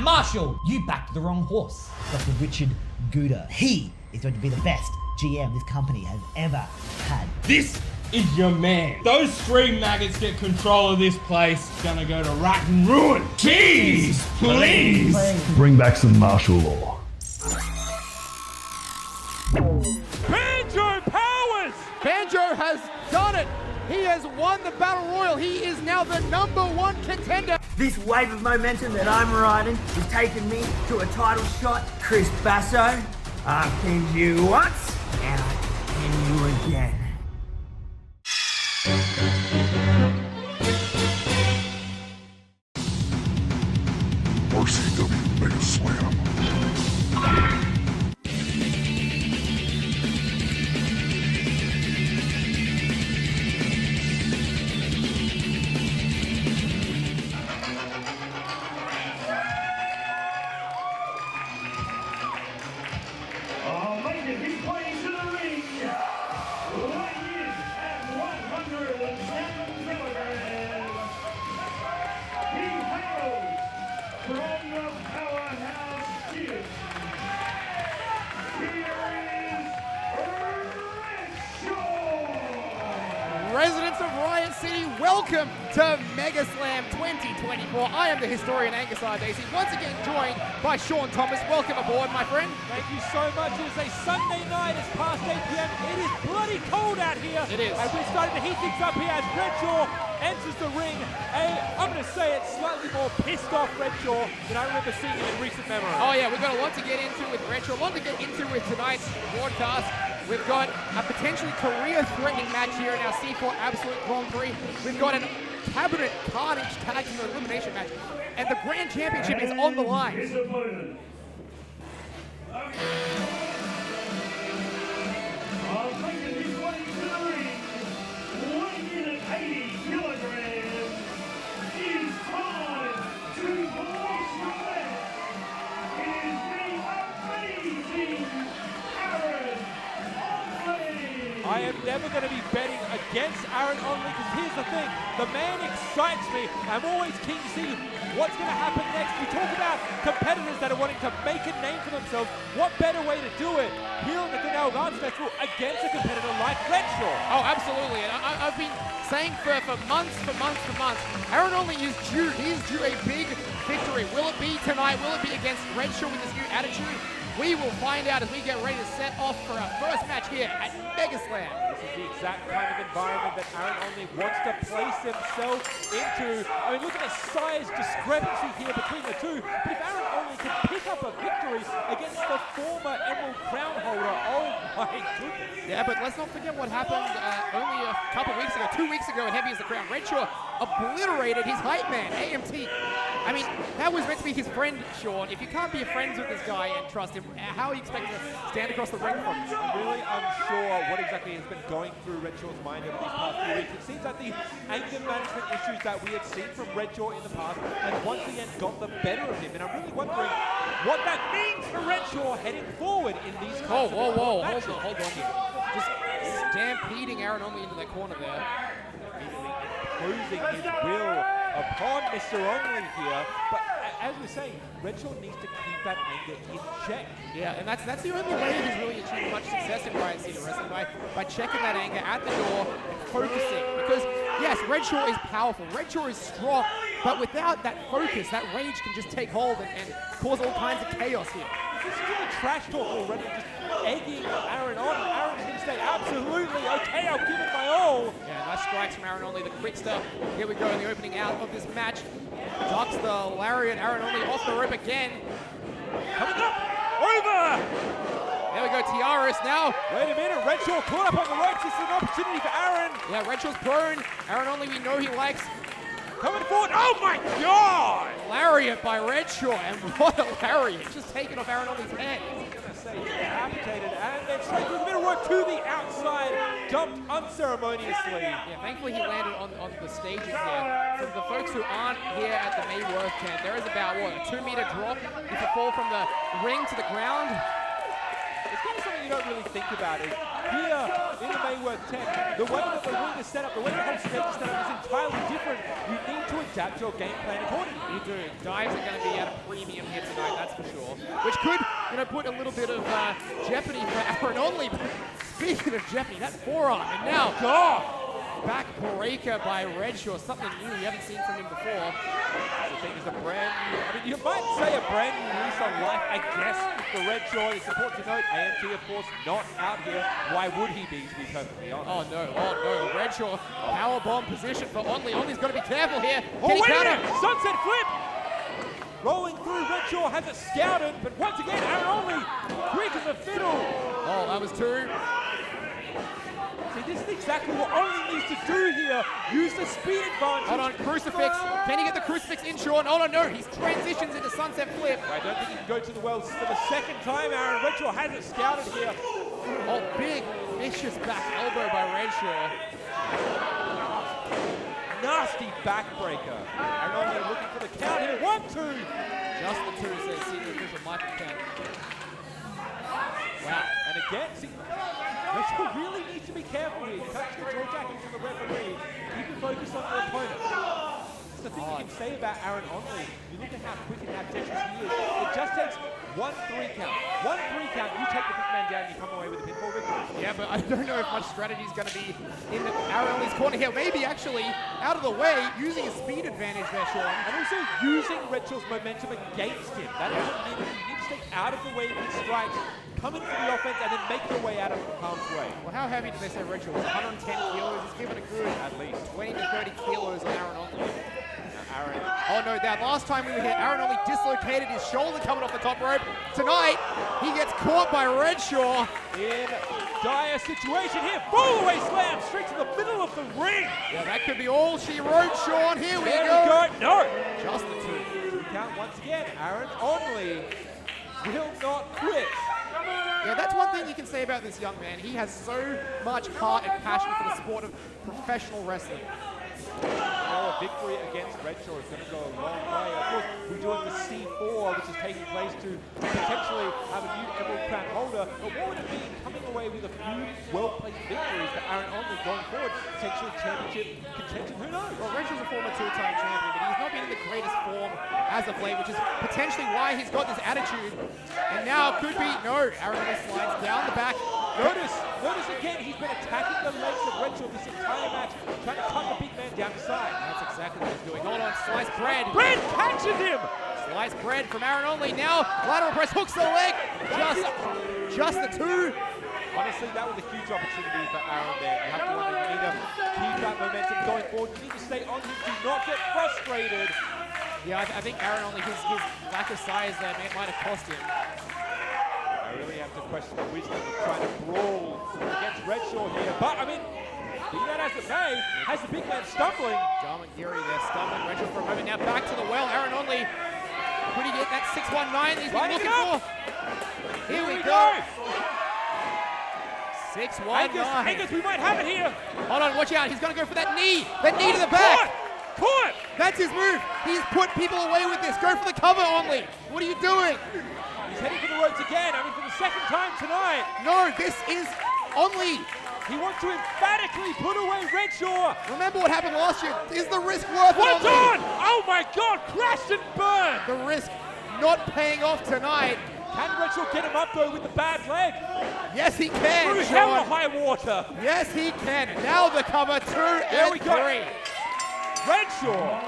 Marshall, you backed the wrong horse. Dr. Richard Gouda. He is going to be the best GM this company has ever had. This is your man. Those three maggots get control of this place. It's gonna go to rot and ruin. Jeez, please. Bring back some martial law. Banjo Powers! Banjo has done it. He has won the Battle Royal. He is now the #1 contender. This wave of momentum that I'm riding is taking me to a title shot. Chris Basso, I've pinned you once, and I can pin you again. RCW Megaslam. Residents of Riot City, welcome to Megaslam 2024. I am the historian Angus Ardacey, once again joined by Sean Thomas. Welcome aboard, my friend. Thank you so much. It is a Sunday night. It's past 8 p.m. It is bloody cold out here. It is. And we're starting to heat things up here as Redshaw enters the ring. I'm going to say it, slightly more pissed off Redshaw than I remember seeing him in recent memory. Oh yeah, we've got a lot to get into with Redshaw, a lot to get into with tonight's broadcast. We've got a potentially career-threatening match here in our C4 ABSOLUTE Grand Prix. We've got an cabinet Carnage tag team elimination match, and the Grand Championship is on the line. I am never going to be betting against Aaron Onley, because here's the thing, the man excites me. I'm always keen to see what's going to happen next. We talk about competitors that are wanting to make a name for themselves. What better way to do it here at the Gouda Dance Festival against a competitor like Redshaw? Oh, absolutely. And I've been saying for months, Aaron Onley is due. He's due a big victory. Will it be tonight? Will it be against Redshaw with his new attitude? We will find out as we get ready to set off for our first match here at Megaslam. This is the exact kind of environment that Aaron Onley wants to place himself into. I mean, look at the size discrepancy here between the two. But if Aaron Onley can pick up a victory against the former Emerald Crown holder, oh my goodness. Yeah, but let's not forget what happened only a couple weeks ago, 2 weeks ago at Heavy as the Crown. Redshaw obliterated his hype man, AMT. I mean, that was meant to be his friend, Sean. If you can't be friends with this guy and trust him, how are you expected to stand across the ring from him? I'm really unsure what exactly has been going through Redshaw's mind over these past few weeks. It seems like the anger management issues that we had seen from Redshaw in the past has once again got the better of him. And I'm really wondering what that means for Redshaw heading forward in these kinds of matches. Hold on here. Just stampeding Aaron Onley into that corner there. Imposing his will upon Mr. Onley here, but as we're saying, Redshaw needs to keep that anger in check. Yeah, and that's the only way he's really achieved much success in Riot City Wrestling, by checking that anger at the door and focusing. Because yes, Redshaw is powerful, Redshaw is strong, but without that focus, that rage can just take hold and cause all kinds of chaos here. This is really trash talk already, just egging Aaron on. Aaron's going to say, absolutely, okay, I'll give it my all. Yeah, nice strikes from Aaron Onley, the quick stuff. Here we go in the opening out of this match. Ducks the lariat, Aaron Onley off the rope again. Coming up, over! There we go, Tiaris now. Wait a minute, Redshaw caught up on the ropes. This is an opportunity for Aaron. Yeah, Redshaw's prone. Aaron Onley, we know he likes. Coming forward, oh my God! Lariat by Redshaw, and what a lariat. Just taking off Aaron Onley's head. Say decapitated, and then straight through the middle rope to the outside, dumped unceremoniously. Yeah, thankfully he landed on the stages here. For the folks who aren't here at the Mayworth tent, there is about, what, a 2-meter drop if you fall from the ring to the ground. it's kind of something you don't really think about. Is here in the Mayworth 10, the way that the ring is set up, the way the whole stage is set up is entirely different. You need to adapt your game plan accordingly. You do. Dives are going to be at a premium here tonight, that's for sure. Which could, put a little bit of jeopardy for Aaron Onley. Speaking of jeopardy, that forearm, and now, back breaker by Redshaw, something new we haven't seen from him before. I think it's a brand new, you might say a brand new lease on life, I guess, for Redshaw. It's important to note, AMT, of course, not out here. Why would he be, to be perfectly honest? Oh no, Redshaw, powerbomb position for Onley. Onley's got to be careful here. Oh, Can he wait a counter? minute! Sunset flip! Rolling through, Redshaw has it scouted, but once again, Aaron Onley, quick as a fiddle. Oh, that was two. See, this is exactly what Onley needs to do here. Use the speed advantage. Hold on, crucifix. Can he get the crucifix in, Sean? Oh no, he transitions into sunset flip. I don't think he can go to the wells for the second time, Aaron. Redshaw has it scouted here. Oh, big, vicious back elbow by Redshaw. Nasty backbreaker. Aaron Onley looking for the count here. 1, 2. Just the two, says senior official Michael Kent. Wow, and again, see, Redshaw really needs to be careful here. You can't just get jaw jacking from the referee. Keep your focus on the opponent. That's the thing you can say about Aaron Onley. You look at how quick and how dexterous he is. It just takes 1-3 count. 1-3 count, you take the big man down and you come away with a pinfall victory. Yeah, but I don't know if much strategy is going to be in Aaron Onley's corner here. Maybe actually out of the way, using a speed advantage there, Sean. And also using Redshaw's momentum against him. That is what you need to do. You need to stay out of the way of his strikes, come in for the offense, and then make your way out of harm's way. Well, how heavy did they say Redshaw was? 110 kilos. He's given a good At least 20 to 30 kilos on Aaron Onley. Aaron. Oh no, that last time we were here, Aaron Onley dislocated his shoulder coming off the top rope. Tonight, he gets caught by Redshaw. In dire situation here. Fall away slam straight to the middle of the ring. Yeah, that could be all she wrote, Sean. Here we There go. we go. No. Just the two. 2 count once again. Aaron Onley will not quit. Yeah, that's one thing you can say about this young man. He has so much heart and passion for the sport of professional wrestling. A victory against Redshaw is going to go a long way. Of course, we're doing the C4, which is taking place to potentially have a new Emerald Crown holder. But what would it mean coming away with a few well-placed victories for Aaron Onley going forward? Potentially championship contention, who knows? Well, Redshaw's a former two-time champion, but he's not been in the greatest form as of late, which is potentially why he's got this attitude. And now could be, no, Aaron Onley slides down the back. Notice again, he's been attacking the legs of Redshaw this entire match, trying to cut the big man down the side. That's exactly what he's doing. Hold on, sliced bread. Bread catches him! Sliced bread from Aaron Onley. Now, lateral press hooks the leg. Just the two. Honestly, that was a huge opportunity for Aaron there. You have to wonder, you need to keep that momentum going forward. You need to stay on him, do not get frustrated. Yeah, I think Aaron Onley, his lack of size there might have cost him. I really have to question the wisdom of trying to brawl against Redshaw here. But, I mean, be that as it may, has the big man stumbling. Jarman Geary there, stumbling Redshaw for a moment. Now back to the well. Aaron Onley, could he get that 619 he's been looking for? Here we go. 619. Angus, we might have it here. Hold on, watch out. He's going to go for that knee. That knee to the back. Caught! That's his move. He's put people away with this. Go for the cover, Onley. What are you doing? He's heading for the ropes again. I mean, for the second time tonight. No, this is Onley. He wants to emphatically put away Redshaw. Remember what happened last year. Is the risk worth it, What's Onley? on? Oh my God, crashed and burned. The risk not paying off tonight. Can Redshaw get him up though with the bad leg? Yes, he can. Through hell or high water. Yes, he can. Now the cover, 2 There and we go. 3. Redshaw.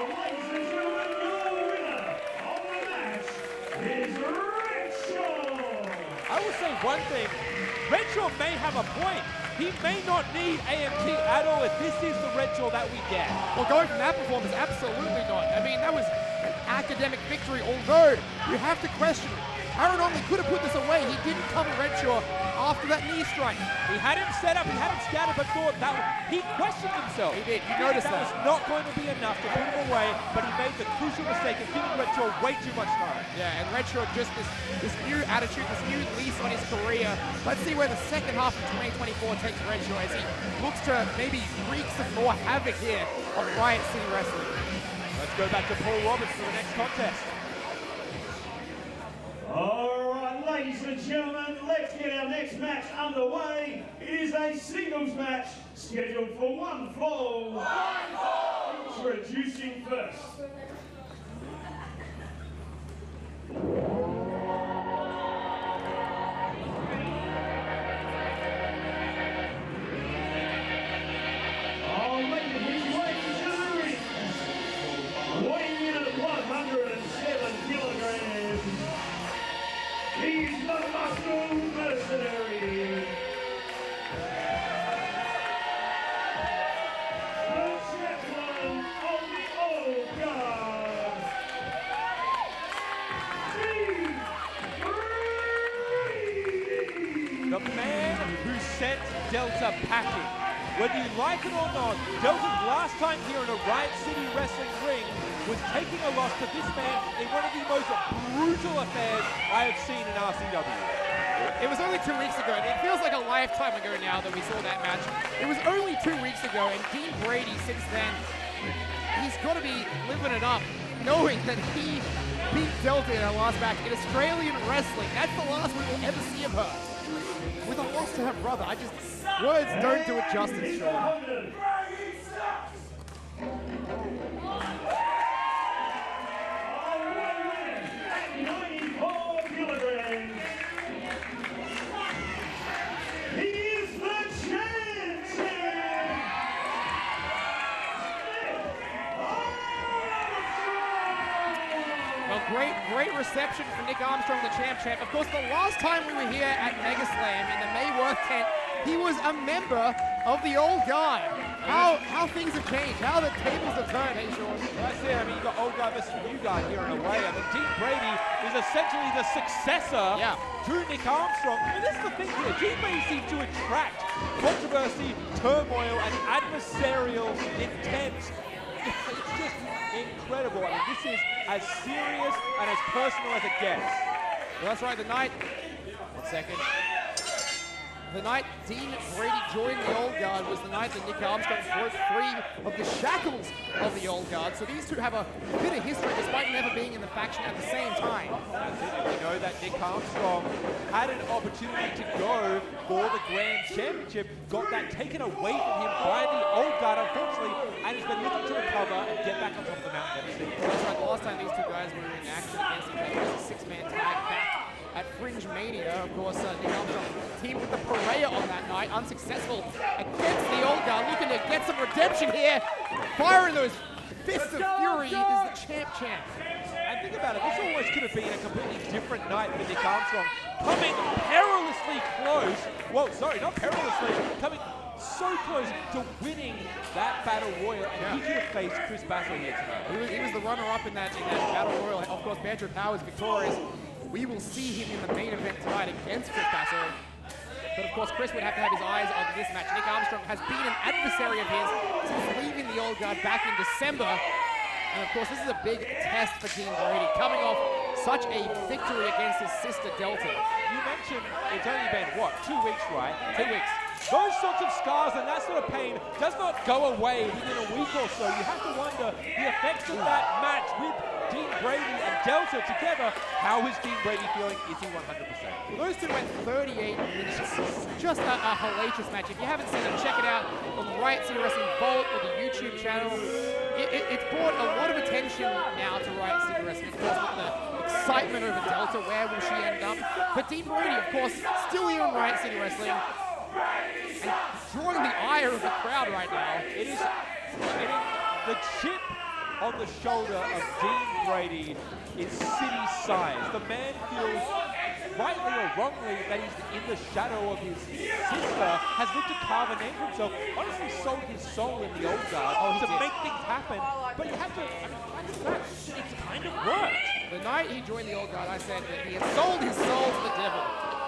I will say one thing. Redshaw may have a point. He may not need AMT at all if this is the Redshaw that we get. Well, going from that performance, absolutely not. I mean, that was an academic victory, although you have to question it. Aaron Onley could have put this away. He didn't cover Redshaw after that knee strike. He had him set up, he had him scattered, but thought that he questioned himself. He did. You noticed that. That was not going to be enough to put him away, but he made the crucial mistake of giving Redshaw way too much time. Yeah, and Redshaw just this new attitude, this new lease on his career. Let's see where the second half of 2024 takes Redshaw as he looks to maybe wreak some more havoc here on Riot City Wrestling. Let's go back to Paul Roberts for the next contest. All right, ladies Ladies and gentlemen, let's get our next match underway. It is a singles match scheduled for one fall. Introducing first. Weighing in at 107 kilograms, he's the muscle mercenary. The chaplain of the old guard. Brady. The man who sent Delta packing. Whether you like it or not, Delta's last time here in a Riot City Wrestling ring was taking a loss to this man in one of the most brutal affairs I have seen in RCW. It was only 2 weeks ago, and it feels like a lifetime ago now that we saw that match. It was only 2 weeks ago, and Dean Brady, since then, he's got to be living it up, knowing that he beat Delta in her last match in Australian wrestling. That's the last we will ever see of her. With a loss to her brother, words don't do it justice, Sean. Great reception for Nick Armstrong, the champ. Of course, the last time we were here at Megaslam in the Mayworth tent, he was a member of the old guard. How things have changed, how the tables have turned, hey Sean? That's it. I mean, you've got old guard versus new guard here in a way. I mean, Dean Brady is essentially the successor to Nick Armstrong. And this is the thing here. Dean Brady seems to attract controversy, turmoil, and adversarial intent. It's just incredible. I mean, this is as serious and as personal as it gets. Well, that's right. The night Dean Brady joined the old guard was the night that Nick Armstrong broke free of the shackles of the old guard. So these two have a bit of history despite never being in the faction at the same time. That's it. And we know that Nick Armstrong had an opportunity to go for the Grand Championship, got that taken away from him by the old guard, unfortunately, and has been looking to recover and get back on top of the mountain ever since. That's right. The last time these two guys were in action against each other was a six-man tag back at Fringe Mania. Of course, Nick Armstrong teamed with the Pariah on that night, unsuccessful against the old guard, looking to get some redemption here, firing those fists of fury. This is the champ. And think about it, this almost could have been a completely different night for Nick Armstrong, coming perilously close, well, sorry, not perilously, coming so close to winning that Battle Royal, and he could have faced Chris Basso here tonight. He was the runner-up in that Battle Royal. Of course, Banjo Powers victorious. We will see him in the main event tonight against Chris Basso. But of course, Chris would have to have his eyes on this match. Nick Armstrong has been an adversary of his since leaving the old guard back in December. And of course, this is a big test for Dean Brady, coming off such a victory against his sister Delta. You mentioned it's only been, what, 2 weeks, right? 2 weeks. Those sorts of scars and that sort of pain does not go away within a week or so. You have to wonder the effects of that match with Dean Brady and Delta together. How is Dean Brady feeling? Is he 100%? Well, those two went 38 minutes. Just a hellacious match. If you haven't seen it, check it out on the Riot City Wrestling Vault or the YouTube channel. It's brought a lot of attention now to Riot City Wrestling. Of course, with the excitement over Delta, where will she end up? But Dean Brady, of course, still here on Riot City Wrestling, and drawing the ire of the crowd right now. It is the chip on the shoulder of Dean Brady is city size. The man feels, rightly or wrongly, that he's in the shadow of his sister, has looked to carve a name for himself, honestly sold his soul in the old guard to make things happen. But you have to, it's kind of worked. The night he joined the old guard, I said that he had sold his soul to the devil.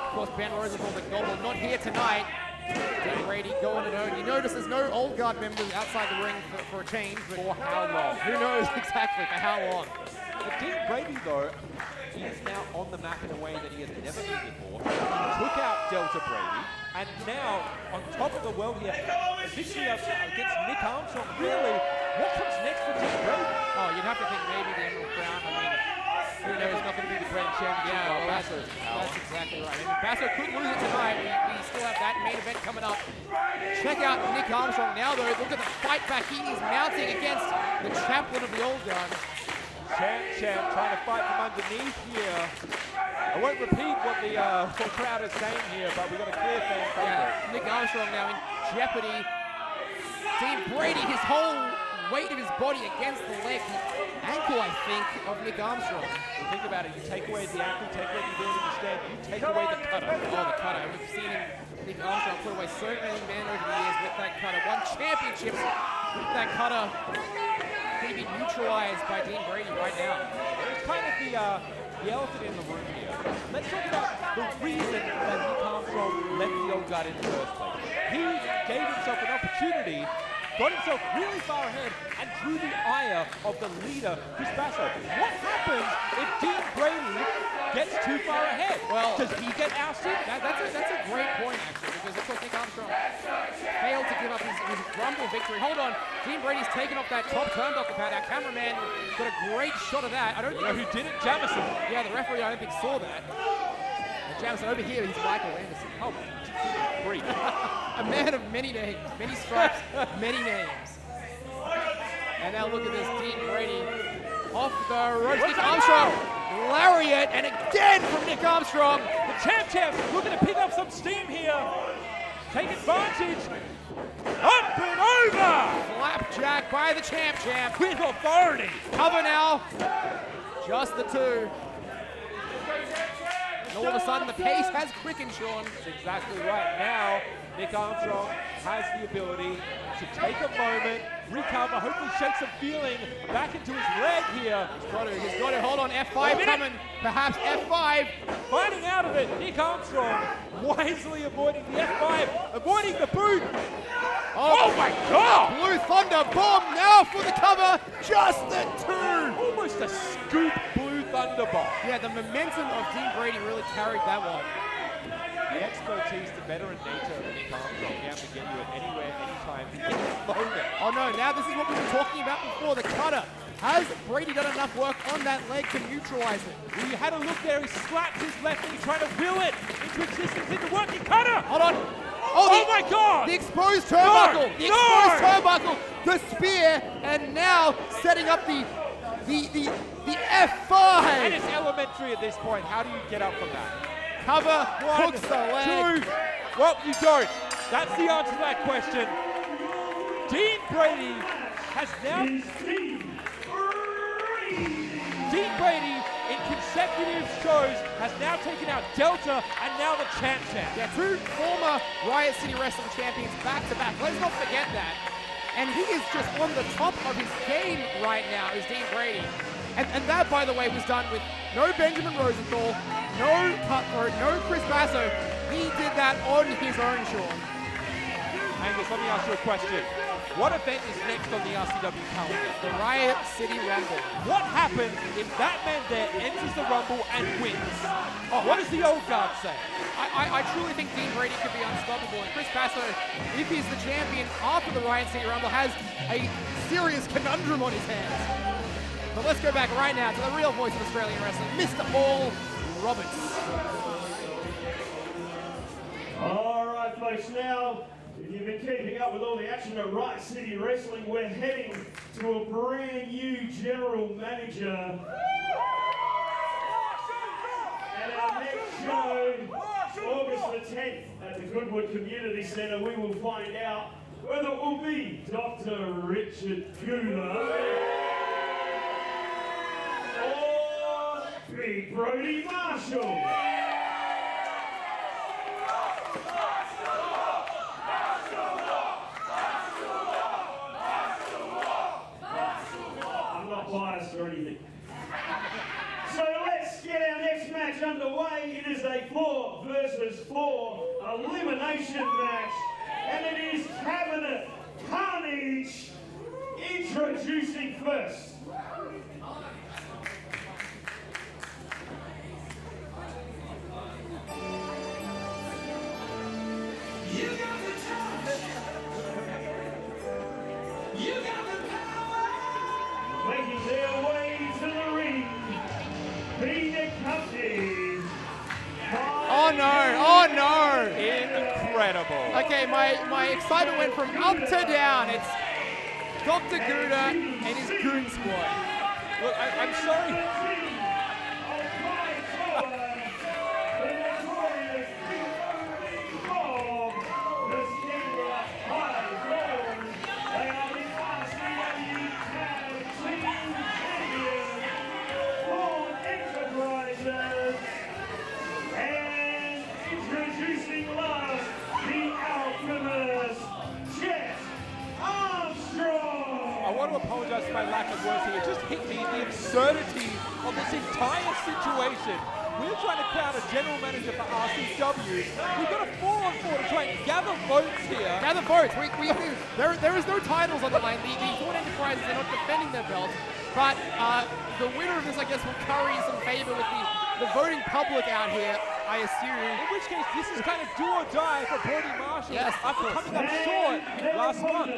Of course, Ben Rosenthal, the Goblin, not here tonight. Dean Brady going it on. You notice there's no old guard members outside the ring for a change, but for how long? Who knows exactly for how long? But Dean Brady, though, he is now on the map in a way that he has never been before. He took out Delta Brady, and now, on top of the world here, a victory against Nick Armstrong. Really, what comes next for Dean Brady? Oh, you'd have to think maybe the Emerald Crown. I mean, referee knows he's not going to be the grand champion. Yeah, well, that's exactly right. And Basso could lose it tonight. We still have that main event coming up. Check out Nick Armstrong now, though. Look at the fight back he is mounting against the chaplain of the old guard. Champ trying to fight from underneath here. I won't repeat what the crowd is saying here, but we've got a clear fan favorite. Yeah, Nick Armstrong now in jeopardy. Dean Brady, his whole weight of his body against the leg, the ankle, I think, of Nick Armstrong. Think about it. You take away the ankle, take away the ability to stand, you take away the cutter. Oh, the cutter. We've seen him, Nick Armstrong, put away so many men over the years with that cutter. Won championships with that cutter. Going to be neutralized by Dean Brady right now. It's kind of the elephant in the room here. Let's talk about the reason that Nick Armstrong left the old guard in the first place. He gave himself an opportunity, got himself really far ahead, and drew the ire of the leader, Chris Basso. What happens if Dean Brady gets too far ahead? Well, does he get ousted? That's a great point, actually, because of course Nick Armstrong failed to give up his Rumble victory. Hold on, Dean Brady's taken off that top turnbuckle pad. Our cameraman got a great shot of that. I don't know who did it? Jamison. Yeah, the referee I don't think saw that. And Jamison over here, he's Michael Anderson. Oh, freak. A man of many names, many stripes, many names. And now look at this, Dean Brady off the ropes. Nick Armstrong, lariat, and again from Nick Armstrong. The champ looking to pick up some steam here. Take advantage. Up and over. Flapjack by the champ. With authority. Cover now. Just the two. And all of a sudden, the pace has quickened, Sean. That's exactly right. Now, Nick Armstrong has the ability to take a moment, recover, hopefully shake some feeling back into his leg here. He's got to hold on. F5 coming. Perhaps F5. Finding out of it, Nick Armstrong wisely avoiding the F5, avoiding the boot. Oh my God! Blue Thunder bomb now for the cover. Just the two. Almost a scoop Blue Thunder bomb. Yeah, the momentum of Dean Brady really carried that one. The expertise, the veteran nature of Nick Armstrong, down to get you at anywhere, anytime, in the moment. Oh no, now this is what we were talking about before, the cutter. Has Brady done enough work on that leg to neutralize it? Well, you had a look there, he slapped his left knee, trying to will it into existence, into working cutter! Hold on. Oh my God! The exposed turnbuckle. No, the exposed turnbuckle. The spear, and now setting up the F5. And it's elementary at this point. How do you get up from that? Cover, One, hooks the leg. two. Well, you don't. That's the answer to that question. Dean Brady has now... Dean Brady, in consecutive shows, has now taken out Delta and now the champ. Yeah, two former Riot City Wrestling champions back to back. Let's not forget that. And he is just on the top of his game right now, is Dean Brady. And that, by the way, was done with no Benjamin Rosenthal, no Cutthroat, no Chris Basso. He did that on his own, Sean. Angus, let me ask you a question. What event is next on the RCW calendar? The Riot City Rumble. What happens if that man there enters the Rumble and wins? Oh, what does the old guard say? I truly think Dean Brady could be unstoppable. And Chris Basso, if he's the champion after the Riot City Rumble, has a serious conundrum on his hands. But let's go back right now to the real voice of Australian wrestling, Mr. Paul Roberts. All right, folks, now, if you've been keeping up with all the action at Riot City Wrestling, we're heading to a brand new general manager. And our next show, August the 10th, at the Goodwood Community Centre, we will find out whether it will be Dr. Richard Gouda or Big Brodie Marshall. Biased or anything. So let's get our next match underway. It is a 4 versus 4 elimination match, and it is Cabinet Carnage introducing first. You got the talent. You got the power. Making their way to the ring, Oh no! Oh no! Incredible. Okay, my excitement went from up to down. It's Dr. Gouda and his goon squad. Look, I'm sorry. Introducing last, the Alchemist, Zak Armstrong. I want to apologize for my lack of words here. It just hit me the absurdity of this entire situation. We're trying to crown a general manager for RCW. We've got a 4-on-4 to try and gather votes here. Gather votes. There is no titles on the line. The Ford Enterprises are not defending their belts, but the winner of this, I guess, will curry some favor with the voting public out here, I assume. In which case, this is kind of do or die for Brodie Marshall. Yes, after coming up short last month.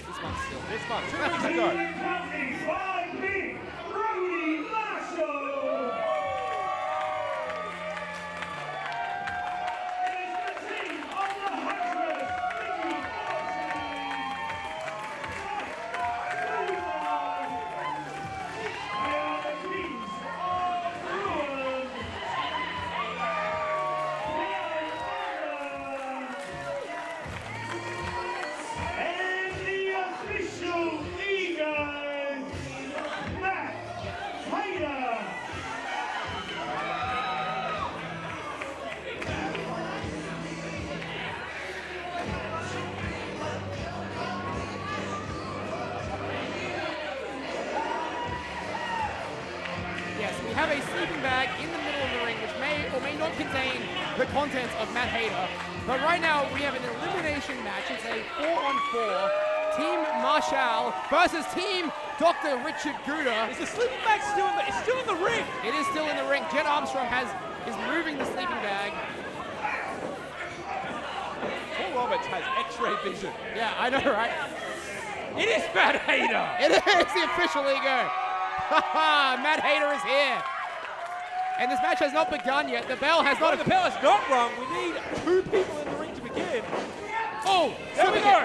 This month still. This month, 2 weeks ago. Brodie Marshall. Have a sleeping bag in the middle of the ring, which may or may not contain the contents of Matt Hayter. But right now, we have an elimination match. It's a 4-on-4. Team Marshall versus Team Dr. Richard Gouda. Is the sleeping bag still in it's still in the ring? It is still in the ring. Jet Armstrong is moving the sleeping bag. Paul Roberts has X-ray vision. Yeah, I know, right? It is Matt Hayter. It is the official ego. Matt Hayter is here. And this match has not begun yet. The bell has not... The bell has not rung. We need 2 people in the ring to begin. Oh, there we go.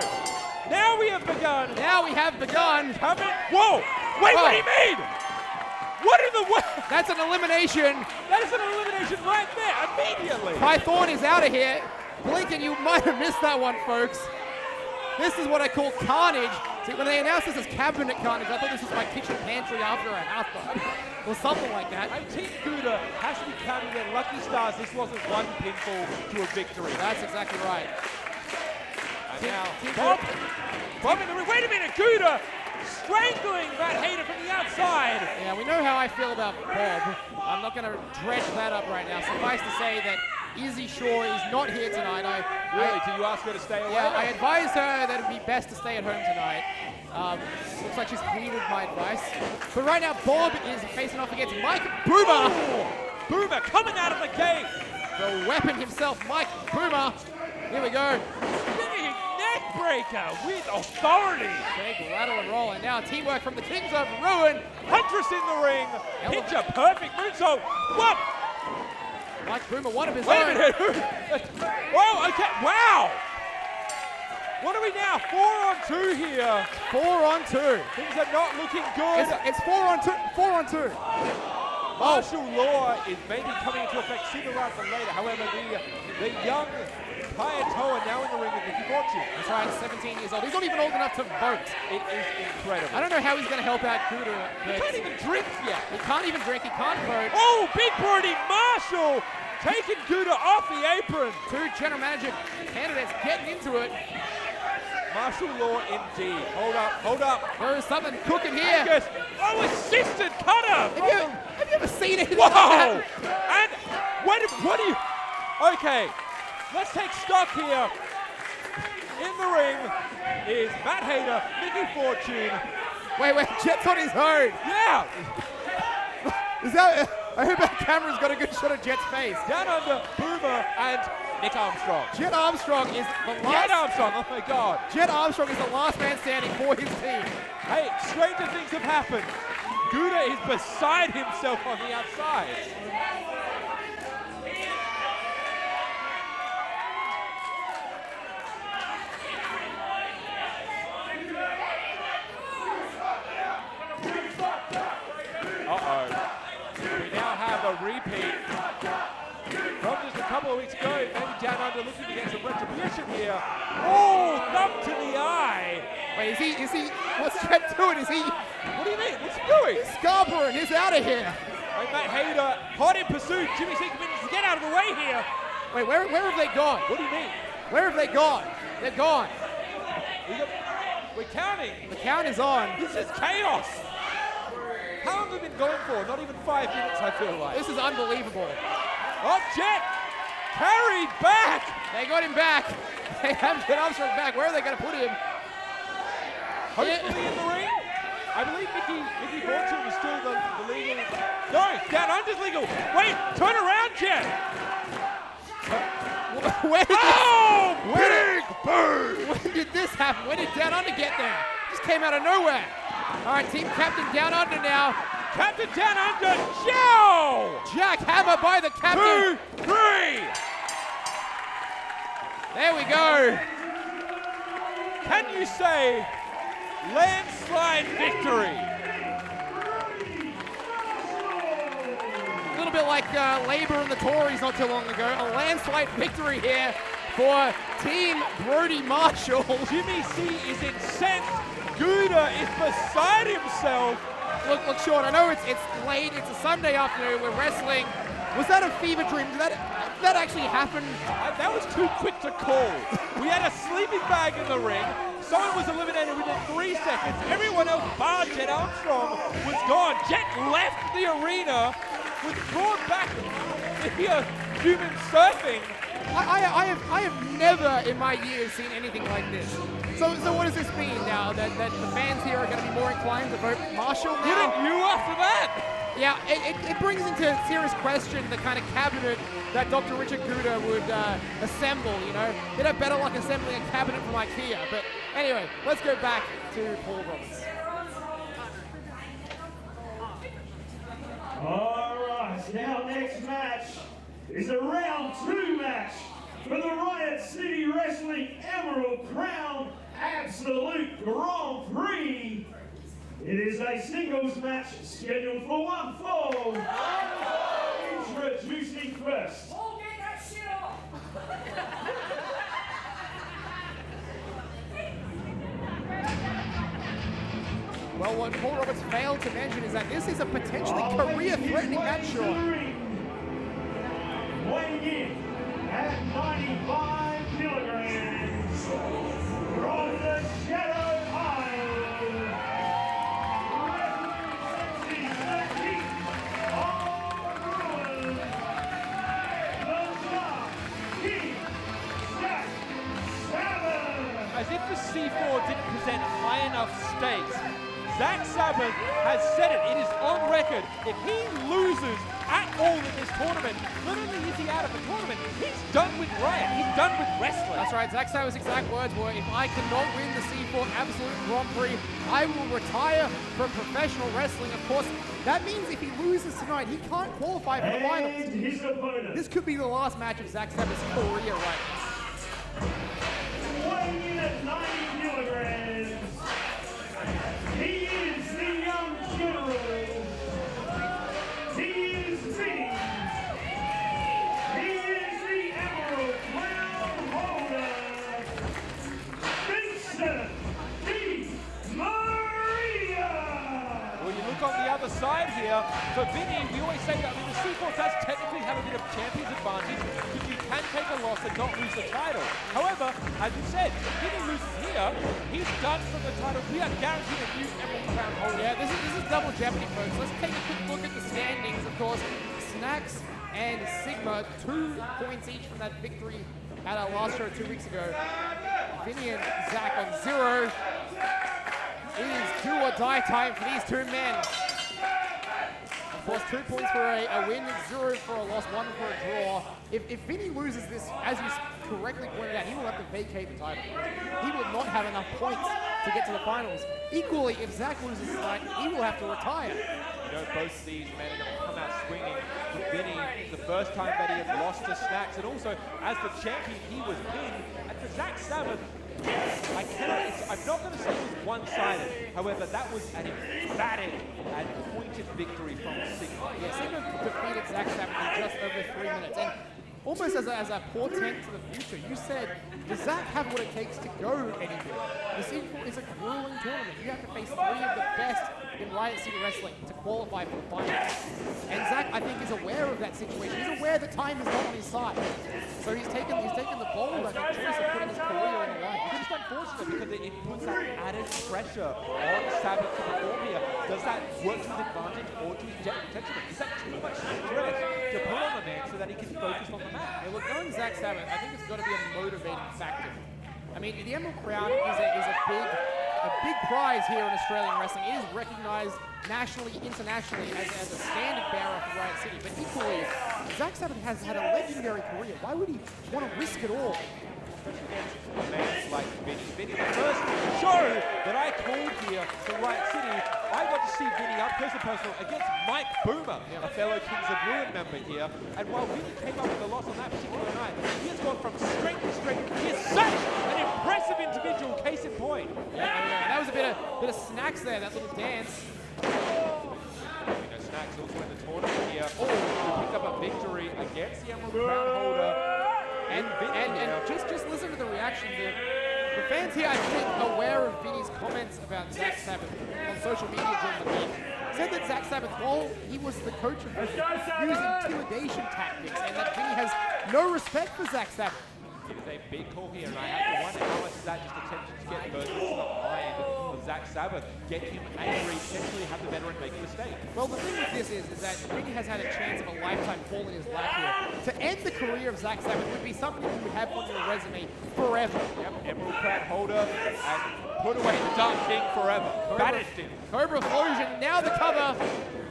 Now we have begun. Now we have begun. Whoa. Wait, what do you mean? What in the world? That's an elimination. That is an elimination right there, immediately. Python is out of here. Blinken, you might have missed that one, folks. This is what I call Carnage. See, when they announced this as Cabinet Carnage, I thought this was my kitchen pantry after a house party, or something like that. Team Gouda has to be counting their lucky stars. This wasn't one pinfall to a victory. That's exactly right. And now, Bob in the ring. Wait a minute, Gouda strangling Matt Hayter from the outside. Yeah, we know how I feel about Bob. I'm not going to dredge that up right now. Suffice to say that Izzy Shaw is not here tonight. Did you ask her to stay away? Yeah, I advised her that it would be best to stay at home tonight. Looks like she's heeded my advice. But right now, Bob is facing off against Mike Boomer. Boomer coming out of the gate. The weapon himself, Mike Boomer. Here we go. Big neck breaker with authority. Big rattle and roll. And now teamwork from the Kings of Ruin. Huntress in the ring. Picture perfect moonsault. What? Mike Boomer, one of his Wait own. a minute. Oh, okay. Wow. What are we now? 4-on-2 here. 4-on-2. Things are not looking good. It's 4-on-2. 4-on-2. Martial law is maybe coming into effect sooner rather than later. However, the young Hayatoa now in the ring with Nicky Fortune. That's right, 17 years old. He's not even old enough to vote. It is incredible. I don't know how he's going to help out Gouda. He can't even drink yet. He can't even drink. He can't vote. Oh, big Brodie Marshall taking Gouda off the apron. 2 general manager candidates getting into it. Martial law indeed. Hold up. There's something cooking here. Angus. Oh, assisted cutter. Have you ever seen anything Whoa! like that? And what do you... Okay, let's take stock here. In the ring is Matt Hayter, Nicky Fortune. Wait, Jet's on his own. Yeah. Is that... I hope our camera's got a good shot of Jet's face. Down under Boomer and Nick Armstrong. Jet Armstrong is the last... Jet Armstrong, oh my God. Jet Armstrong is the last man standing for his team. Hey, stranger things have happened. Gouda is beside himself on the outside. couple of weeks ago, maybe down under looking to get some retribution here. Oh, thumb to the eye. Wait, is he, what's Trent doing? Is he, What do you mean? What's he doing? he's Scarborough, he's out of here. Hey, Matt Hayter, hot in pursuit. Jimmy C to get out of the way here. Wait, where have they gone? What do you mean? Where have they gone? They're gone. We're counting. The count is on. This is chaos. How long have we been going for? Not even 5 minutes, I feel like. This is unbelievable. Oh, Jet carried back. They got him back. They have got Armstrong back. Where are they going to put him? Hopefully in the ring. I believe Mickey Fortune is still the legal. No, down under's legal. Wait, turn around, Jet. Where did Oh, Where big bird. When did this happen? When did Down Under get there? Just came out of nowhere. All right, team captain Down Under now. Captain Down Under, Joe. Jackhammer by the captain. 2, 3. There we go. Can you say landslide victory? A little bit like Labour and the Tories not too long ago. A landslide victory here for Team Brodie Marshall. Jimmy C is incensed. Gouda is beside himself. Look, Sean, I know it's late. It's a Sunday afternoon. We're wrestling. Was that a fever dream? Did that actually happen? That was too quick to call. We had a sleeping bag in the ring. Someone was eliminated within 3 seconds. Everyone else, bar Jet Armstrong, was gone. Jet left the arena, was brought back via human surfing. I have never in my years seen anything like this. So what does this mean now? That the fans here are going to be more inclined to vote Marshall now? Didn't you after that? Yeah, it brings into serious question the kind of cabinet that Dr. Richard Gouda would assemble, you know. He'd have better luck assembling a cabinet from IKEA. But anyway, let's go back to Paul Roberts. All right, now next match is a round 2 match for the Riot City Wrestling Emerald Crown Absolute Grand Prix. It is a singles match scheduled for 1 fall. Introducing first. Well, what Paul Roberts failed to mention is that this is a potentially career-threatening match, Sean. Weighing in at 95 kilograms from the Shadow Isle, representing the King of Ruin, the Dark King, Zak Sabbath. As if the C4 didn't present high enough stakes, Zak Sabbath has said it. It is on record. If he loses at all in this tournament, not only is he out of the tournament, he's done with Riot. He's done with wrestling. That's right, Zak Sabbath's exact words were, if I cannot win the C4 Absolute Grand Prix, I will retire from professional wrestling. Of course, that means if he loses tonight, he can't qualify for the finals. And his opponent, This could be the last match of Zak Sabbath's career right now. weighing in at 90 kilograms, he is the young general. He is Brady. He is the Emerald Crown holder, Vincent Maria. Well, you look on the other side here. For Vinny, we always say that the C4 does technically have a bit of champion's advantage because you can take a loss and not lose the title. However, as you said, if Vinny loses here, he's done from the title. We are guaranteed a new Emerald Crown holder. Yeah, this is double jeopardy, folks. Let's take a quick look at the standings. Of course, Snacks and Sigma, 2 points each from that victory at our last show 2 weeks ago. Vinny and Zach on 0. It is do or die time for these two men. Of course, 2 points for a win, 0 for a loss, 1 for a draw. If Vinny loses this, as you correctly pointed out, he will have to vacate the title. He will not have enough points to get to the finals. Equally, if Zach loses tonight, he will have to retire. You know, both of these men are going to come out swinging. For Vinny, the first time that he had lost to Snacks, and also as the champion, he was pinned. And for Zak Sabbath, I'm not going to say it was one-sided. However, that was an emphatic and pointed victory from Sigma. Yeah, Sigma defeated Zak Sabbath in just over 3 minutes. And almost as a portent to the future. You said, does Zak have what it takes to go anywhere? The C4 is a grueling tournament. You have to face 3 of the best in Riot City Wrestling to qualify for the finals. And Zak, I think, is aware of that situation. He's aware that time is not on his side. So he's taken the bold, I think, choice of putting his career on the line. It's just unfortunate because it puts that added pressure on Sabbath to perform here. Does that work to his advantage or to his detriment? Is that too much stress to put on the man so that he can focus on the match? Yeah, look, knowing Zak Sabbath, I think it's got to be a motivating factor. I mean, the Emerald Crown is a big prize here in Australian wrestling. It is recognised nationally, internationally as a standard bearer for Riot City. But equally, Zak Sabbath has had a legendary career. Why would he want to risk it all? A man like Vinny. Vinny, the first show that I called here for Riot City, I got to see Vinny up close and personal against Mike Boomer, a fellow Kings of Ruin member here. And while Vinny came up with a loss on that particular night, he has gone from strength to strength. He is such an impressive individual, case in point. Yeah. That was a bit of snacks there, that little dance. Snacks also in the tournament here. Oh, he picked up a victory against the Emerald Crown holder. And just listen to the reaction there. The fans here, I think, aware of Vinny's comments about Zak Sabbath on social media during the week. Said that Zak Sabbath, while he was the coach of Vinny, used intimidation tactics, and that Vinny has no respect for Zak Sabbath. It is a big call here, and I have to wonder how much is that just attempting to get Bert into the mind of Zak Sabbath, get him angry, potentially have the veteran make a mistake. Well, the thing with this is that Vinny has had a chance of a lifetime fall in his lap here. To end the career of Zak Sabbath would be something you would have on your resume forever. Yep, Emerald Crown holder, and put away the Dark King forever. Banished him. Cobra Explosion, now the cover.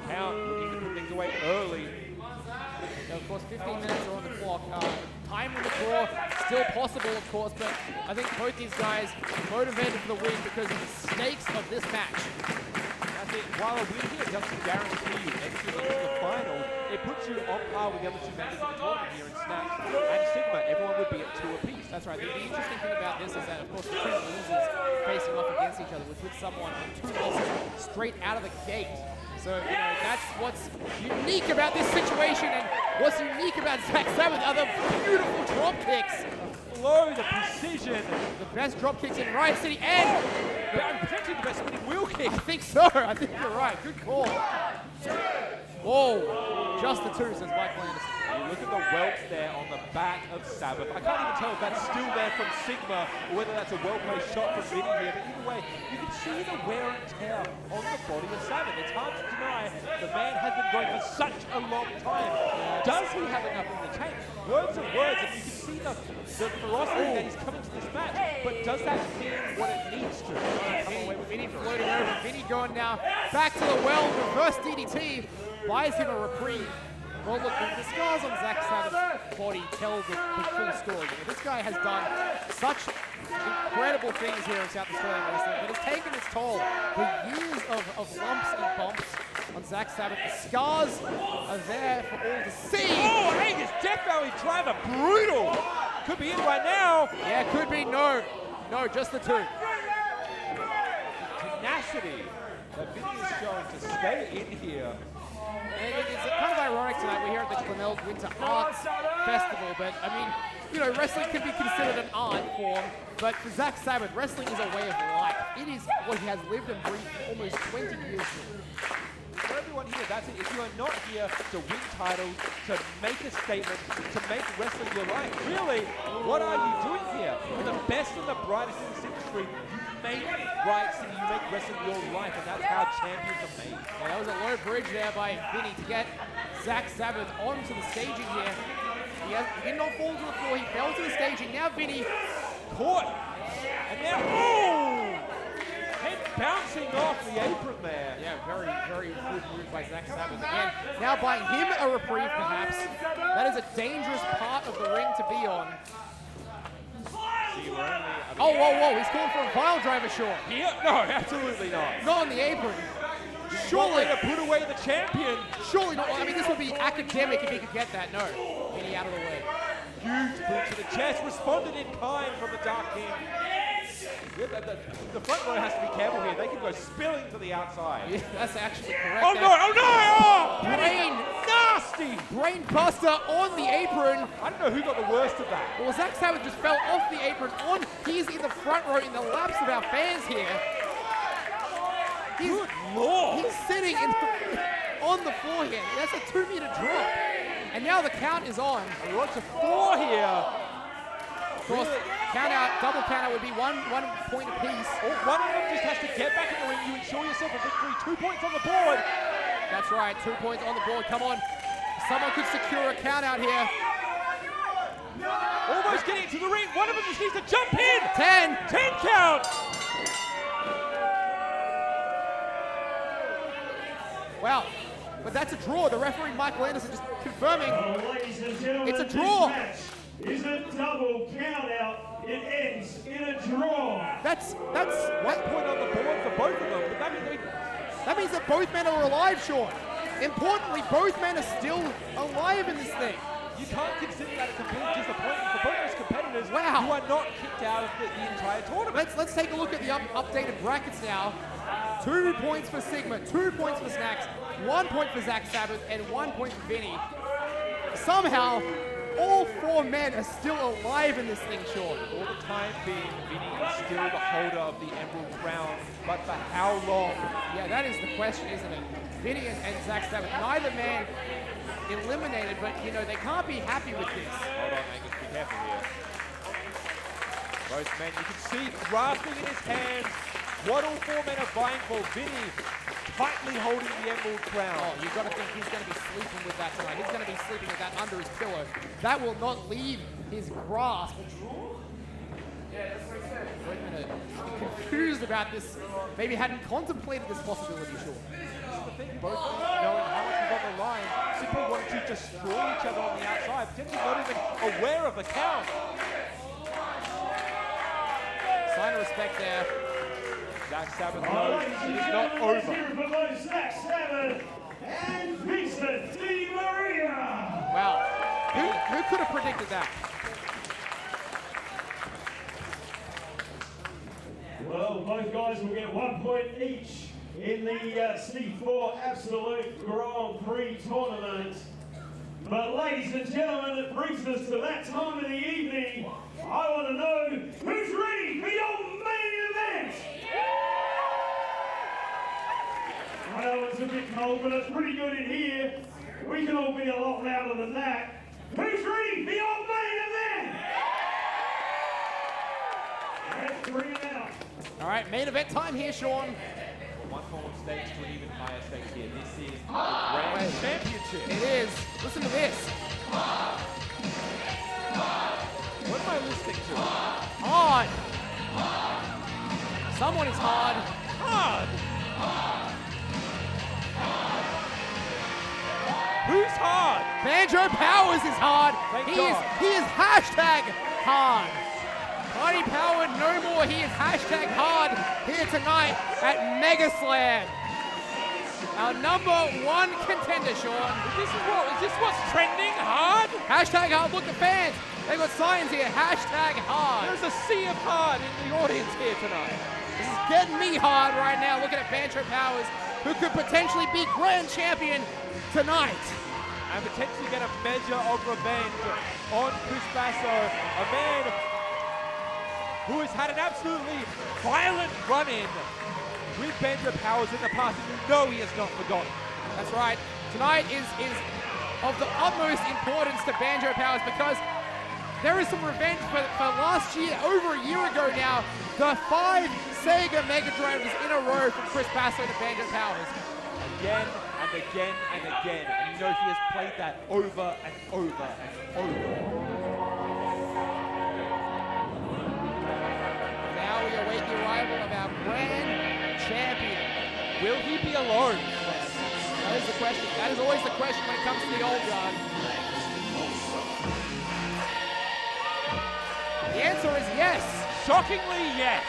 Count looking to put things away early. Now, of course, 15 minutes are on the clock. Time on the draw, still possible, of course, but I think both these guys motivated for the win because of the stakes of this match. That's it. While a win here doesn't guarantee you entry into the final, it puts you on par with the other 2 members of the tournament here in Snaps and Sigma. Everyone would be at 2 apiece. That's right. The interesting thing about this is that, of course, the 2 losers facing off against each other, which puts someone on 2 losses straight out of the gate. So, you know, that's what's unique about this situation, and what's unique about Zak Sabbath are the beautiful drop kicks. Flow, the precision. The best drop kicks in Riot City, and potentially the best spinning wheel kick. I think so. I think you're right. Good call. Whoa. Just the 2, says Mike Landis. You look at the welts there on the back of Sabbath. I can't even tell if that's still there from Sigma or whether that's a well-placed shot from Vinny here. But either way, you can see the wear and tear on the body of Sabbath. It's hard to deny the man has been going for such a long time. Does he have enough in the tank? Words are words, and you can see the ferocity that he's coming to this match. But does that mean what it needs to? Vinny floating over. Vinny going now back to the well. Reverse DDT buys him a reprieve. Well, look, the scars on Zak Sabbath's body tell the full story. This guy has done such incredible things here in South Australian wrestling, but it's taken its toll. The years of lumps and bumps on Zak Sabbath. The scars are there for all to see. Oh, Angus Death Valley driver, brutal. Could be in right now. Yeah, could be. No, just the 2. Tenacity that Vinny is showing to stay in here. And it's kind of ironic tonight. We're here at the Glenelg Winter Arts Festival, but I mean, you know, wrestling can be considered an art form, but for Zak Sabbath, wrestling is a way of life. It is what he has lived and breathed for almost 20 years now. For everyone here, that's it. If you are not here to win titles, to make a statement, to make wrestling your life, really, what are you doing here? For the best and the brightest in this industry, you make Riot City, you make wrestling your life, and that's how champions are made. Well, that was a low bridge there by Vinny to get Zak Sabbath onto the staging here. He did not fall to the floor, he fell to the staging. Now Vinny caught, and now, oh! Head bouncing off the apron there. Yeah, very good move by Zak Sabbath. Again, now buying him a reprieve perhaps. That is a dangerous part of the ring to be on. Oh, whoa, he's calling for a pile driver short. Here? No, absolutely not. Not on the apron. Surely to put away the champion. Surely not. I mean, this would be academic if he could get that. No. Vinny out of the way. Huge boot to the chest. Responded in kind from the Dark King. The front row has to be careful here. They can go spilling to the outside. Yeah, that's actually correct. Oh, no! Oh, no! Oh! Brain. Nasty! nasty. Brain buster on the apron. I don't know who got the worst of that. Well, Zak Sabbath just fell off the apron on. He's in the front row in the laps of our fans here. Good Lord. He's sitting on the floor here. That's a 2-meter drop. And now the count is on. We're on to 4 here. Of course, double count out would be one point apiece. Or one of them just has to get back in the ring. You ensure yourself a victory. 2 points on the board. That's right, 2 points on the board. Come on. Someone could secure a count out here. Almost getting into the ring. One of them just needs to jump in. 10. 10 count. Well, but that's a draw. The referee, Michael Anderson, just confirming. Ladies and gentlemen, It's a draw. This match is a double count out. It ends in a draw. That's 1 point on the board for both of them. But that means that both men are alive, Sean. Importantly, both men are still alive in this thing. you can't consider that a complete disappointment for both those competitors. Wow. Who are not kicked out of the entire tournament. Let's take a look at the updated brackets now. 2 points for Sigma, 2 points for Snacks, 1 point for Zak Sabbath, and 1 point for Vinny. Somehow, all 4 men are still alive in this thing, Sean. For the time being, Vinny is still the holder of the Emerald Crown, but for how long? Yeah, that is the question, isn't it? Vinny and Zak Sabbath, neither man eliminated, but you know, they can't be happy with this. Hold on, Angus, be careful here. Both men, you can see grasping in his hands what all 4 men are vying for. Vinny tightly holding the Emerald Crown. Oh, you've got to think he's going to be sleeping with that tonight. He's going to be sleeping with that under his pillow. That will not leave his grasp. Yeah, that's what he said. Wait a minute. Confused about this. Maybe hadn't contemplated this possibility, sure. I think both knowing how much is on the line, simply wanted to destroy each other on the outside, potentially not even aware of the count. Sign of respect there. Zak Sabbath knows it is not over. Here for both Zak Sabbath and Vincent Di Maria. Wow. Who could have predicted that? Well, both guys will get 1 point each in the C4 ABSOLUTE Grand Prix tournament. But ladies and gentlemen, it brings us to that time of the evening. I want to know who's ready for your main event. I know it's a bit cold, but it's pretty good in here. We can all be a lot louder than that. Who's ready for your main event? Let's bring it out. All right, main event time here, Sean. One form of stakes to an even higher stakes here. This is the Grand Championship. It is. Listen to this. What am I listening to? Hard. Someone is hard. Hard! Who's hard? Banjo Powers is hard. Thank He God. is hashtag hard. Party Power no more. He is hashtag hard here tonight at Megaslam. Our #1 contender, Sean. Is this what's trending? Hard? Hashtag hard. Look at fans. They've got signs here. Hashtag hard. There's a sea of hard in the audience here tonight. This is getting me hard right now. Looking at Banjo Powers, who could potentially be grand champion tonight. And potentially get a measure of revenge on Chris Basso, a man who has had an absolutely violent run-in with Banjo Powers in the past, and you know he has not forgotten. That's right. Tonight is of the utmost importance to Banjo Powers because there is some revenge for last year, over a year ago now, the 5 Sega Mega Drives in a row from Chris Basso to Banjo Powers. Again and again and again, and you know he has played that over and over and over. Now we await the arrival of our grand champion. Will he be alone? That is the question. That is always the question when it comes to the old guard. The answer is yes. Shockingly, yes.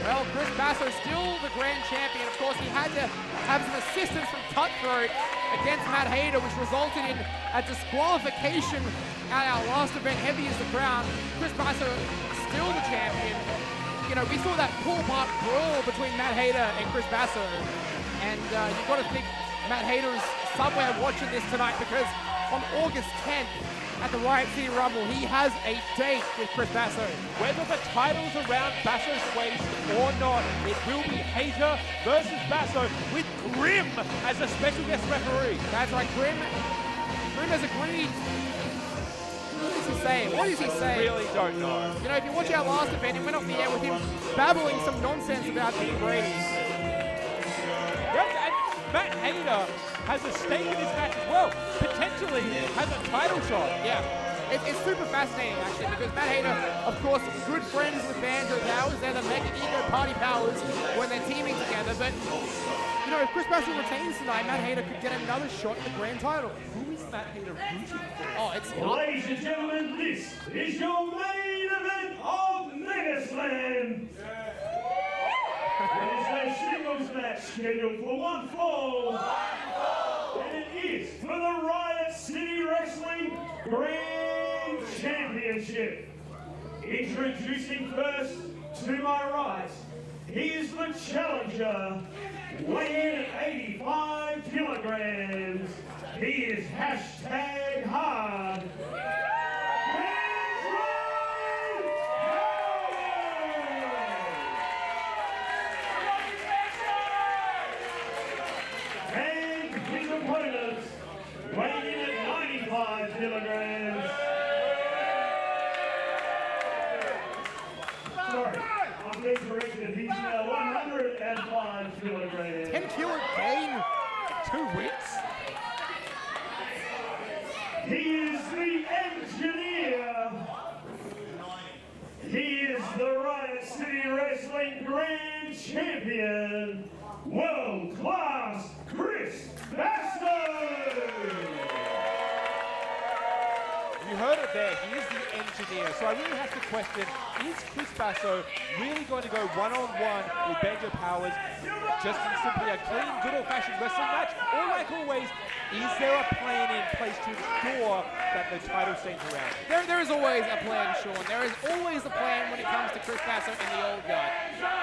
Well, Chris Basso still the grand champion. Of course, he had to have some assistance from Cutthroat against Matt Hayter, which resulted in a disqualification at our last event, Heavy as the Crown. Chris Basso still the champion. You know, we saw that pull-apart brawl between Matt Hayter and Chris Basso. And you've got to think Matt Hayter is somewhere watching this tonight, because on August 10th at the Riot City Rumble, he has a date with Chris Basso. Whether the title's around Basso's waist or not, it will be Hayter versus Basso with Grim as a special guest referee. That's right, Grim has agreed. What is he saying? What is he saying? Really don't know. You know, if you watch our last event, it went off the air with him babbling some nonsense about Team Brady. Yep, and Matt Hayter has a stake in this match as well. Potentially has a title shot. Yeah. It's super fascinating, actually, because Matt Hayter, of course, good friends with Banjo Powers. They're the Mega Ego Party Powers when they're teaming together. But, you know, if Chris Basso retains tonight, Matt Hayter could get another shot at the grand title. Who is Matt Hayter rooting for? Oh, it's... Ladies and gentlemen, this is your main event of Megaslam. It is a singles match scheduled for one fall. And it is for the Riot City Wrestling Grand Championship. Introducing first, to my right, he is the challenger, weighing in at 85 kilograms. He is #hard. And his opponent, weighing in at 95 kilograms. Sorry, I'm being corrected. He's now 105 kilograms. 10 kilo gain, 2 weeks. He is the engineer. He is the Riot City Wrestling Grand Champion, World Class Chris Basso. You heard it there, he is the engineer. So I really have to question, is Chris Basso really going to go one-on-one with Banjo Powers just in simply a clean, good old-fashioned wrestling match? Or like always, is there a plan in place to ensure that the title stays around? There is always a plan, Sean. There is always a plan when it comes to Chris Basso and the old guy.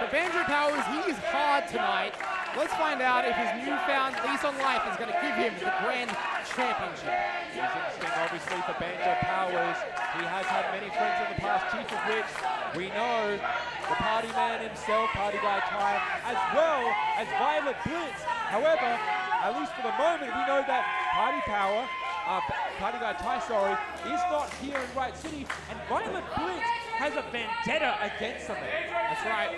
But Banjo Powers, he is hard tonight. Let's find out if his newfound lease on life is going to give him the Grand Championship. It's interesting, obviously, for Banjo Powers. He has had many friends in the past, chief of which we know the party man himself, Party Guy Ty, as well as Violet Blitz. However, at least for the moment, we know that Party Guy Ty, is not here in Riot City, and Violet Blitz has a vendetta against them. That's right.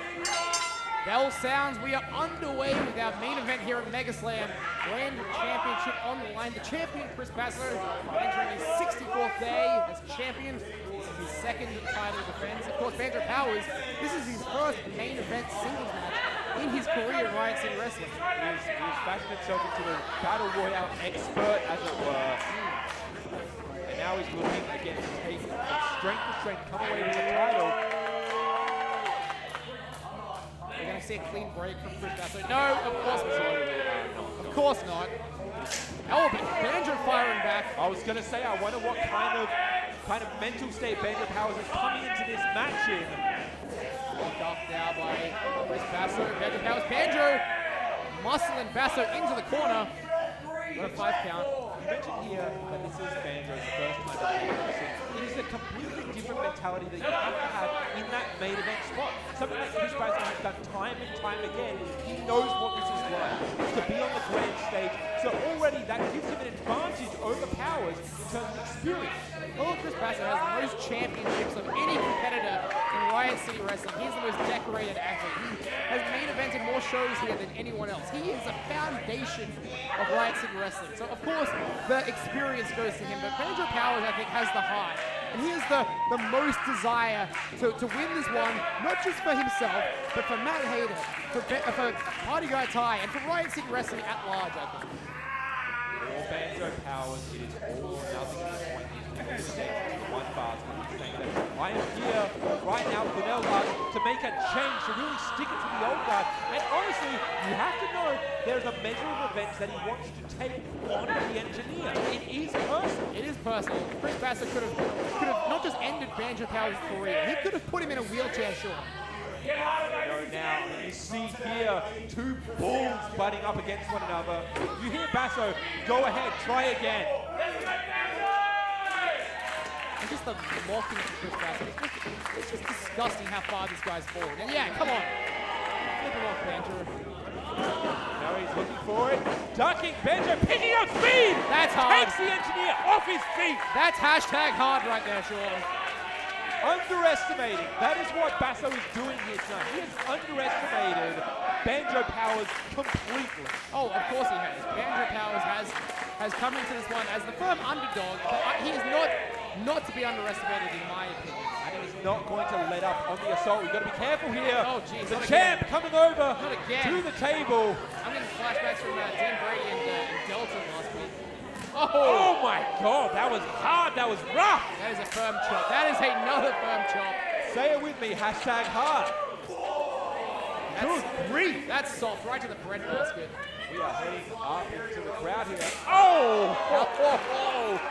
Bell sounds, we are underway with our main event here at Megaslam. Grand Championship on the line. The champion, Chris Basso, entering his 64th day as champion. This is his second title defense. Of course, Banjo Powers, this is his first main event singles match in his career in Riot City Wrestling. He's fashioned himself into the Battle Royale expert, as it were. And now he's looking again to take from strength to strength, come away with the title. We're going to see a clean break from Chris Basso. No, of course not. Of course not. Oh, but Banjo firing back. I was going to say, I wonder what kind of mental state Banjo Powers is coming into this match in. Knocked down by Chris Basso. Banjo Powers. Banjo muscling Basso into the corner. Got a 5 count. You mentioned here that this is Banjo's first time at Megaslam. It is a completely different mentality that you have to have in that main event spot. Something that Chris Basso has done time and time again. He knows what this is like. It's to be on the grand stage. So already that gives him an advantage over Powers in terms of experience. Well, Chris Basso has the most championships of any competitor in Riot City Wrestling. He's the most decorated athlete. He has main evented more shows here than anyone else. He is the foundation of Riot City Wrestling. So, of course, the experience goes to him. But Banjo Powers, I think, has the heart. And he has the most desire to win this one, not just for himself, but for Matt Hayter, for Party Guy Ty, and for Riot City Wrestling at large, I think. For Banjo Powers, it is all or nothing at this point. He's putting the into one basket. He's saying that I am here right now with the guard to make a change, to really stick it to the old guard. And honestly, you have to know there's a measure of revenge that he wants to take on the engineer. It is personal. It is personal. Chris Basso could have not just ended Banjo Powers' career, he could have put him in a wheelchair, sure. You know, now. And you see here, two bulls butting up against one another. You hear Basso, go ahead, try again. And just the mocking of Chris Basso. It's just disgusting how far this guy's fallen. And yeah, come on. Flip him off, Banjo. Now he's looking for it. Ducking, Banjo picking up speed. That's hard. Takes the engineer off his feet. That's hashtag hard right there, Sean. Underestimating. That is what Basso is doing here tonight. He has underestimated Banjo Powers completely. Oh, of course he has. Banjo Powers has come into this one as the firm underdog, but he is not to be underestimated in my opinion. And he's not going to let up on the assault. We've got to be careful here. Oh, geez. The champ coming over Not again. to the table. I'm getting flashbacks from Dean Brady and Delta last week. Oh my God, that was hard, that was rough. That is a firm chop. That is another firm chop. Say it with me, hashtag hard. Good grief. That's soft, right to the breadbasket. We are heading up into the crowd here. Oh!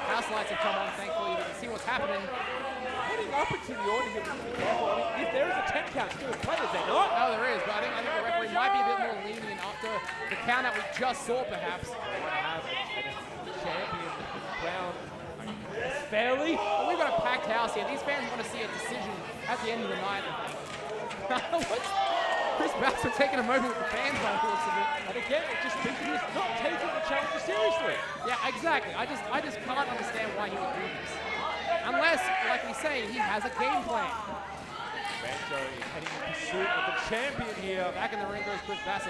House lights have come on, thankfully. You can see what's happening. Heading up into the audience, be careful. I mean, if there is a 10 count still in play, is there not? No, there is, but I think the referee might be a bit more lenient after the count that we just saw, perhaps. Have a champion crown fairly. But we've got a packed house here. These fans want to see a decision at the end of the night. What's Chris Basso taking a moment with the fans by the looks of it? And again, it just means he's not taking the challenge seriously. Yeah, exactly. I just can't understand why he would do this. Unless, like we say, he has a game plan. Banjo is heading in pursuit of the champion here. Back in the ring goes Chris Basso.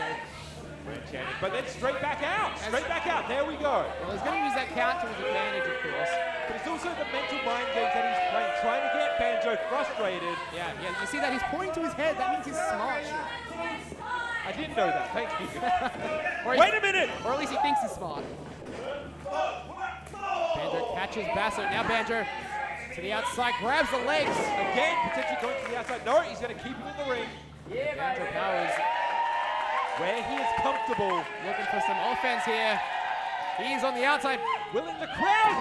Grand champion, but then straight back out. Straight back out. There we go. Well, he's going to use that count to his advantage, of course. But it's also the mental mind games that he's playing, trying to get Banjo frustrated. Yeah. You see that he's pointing to his head. That means he's smart. I didn't know that. Thank you. Wait a minute. Or at least he thinks he's smart. Banjo catches Basso. Now Banjo to the outside, grabs the legs. Again, potentially going to the outside. No, he's going to keep him in the ring. Banjo Powers where he is comfortable. looking for some offense here. He's on the outside. Willing the crowd.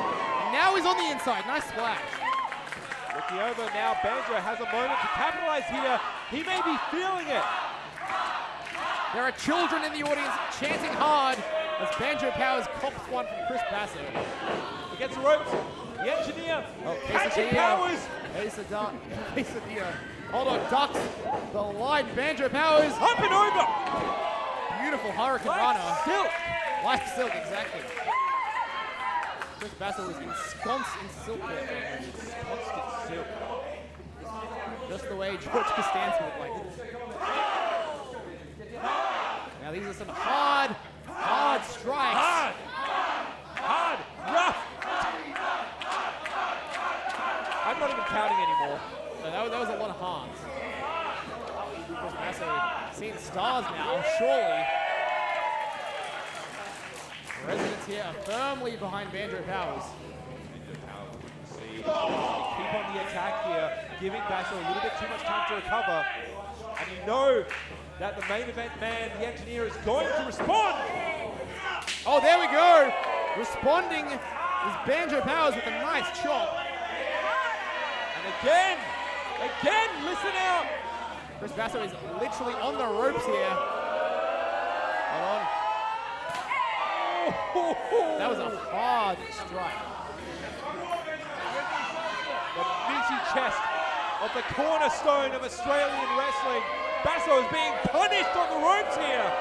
And now he's on the inside. Nice splash. Looking over now, Banjo has a moment to capitalize here. He may be feeling it. There are children in the audience chanting hard as Banjo Powers cops one from Chris Basso. Against the ropes, the engineer, catching Powers. Quesadilla. Hold on, ducks the line. Banjo Powers. Up and over. Beautiful Hurricane Like Runner. silk. Like silk, exactly. Chris Basso was ensconced in silk there. Ensconced in silk. Just the way George Costanza would like it. Now these are some hard strikes. Hard, rough. I'm not even counting anymore. No, that was a lot of hards. Chris Basso seeing stars now, surely. Residents here are firmly behind Banjo Powers. Keep on the attack here, giving Basso a little bit too much time to recover. And you know that the main event man, the engineer, is going to respond. Oh, there we go. Responding is Banjo Powers with a nice chop. And again, listen out. Chris Basso is literally on the ropes here. Hold on. That was a hard strike. The meaty chest of the cornerstone of Australian wrestling. Basso is being punished on the ropes here.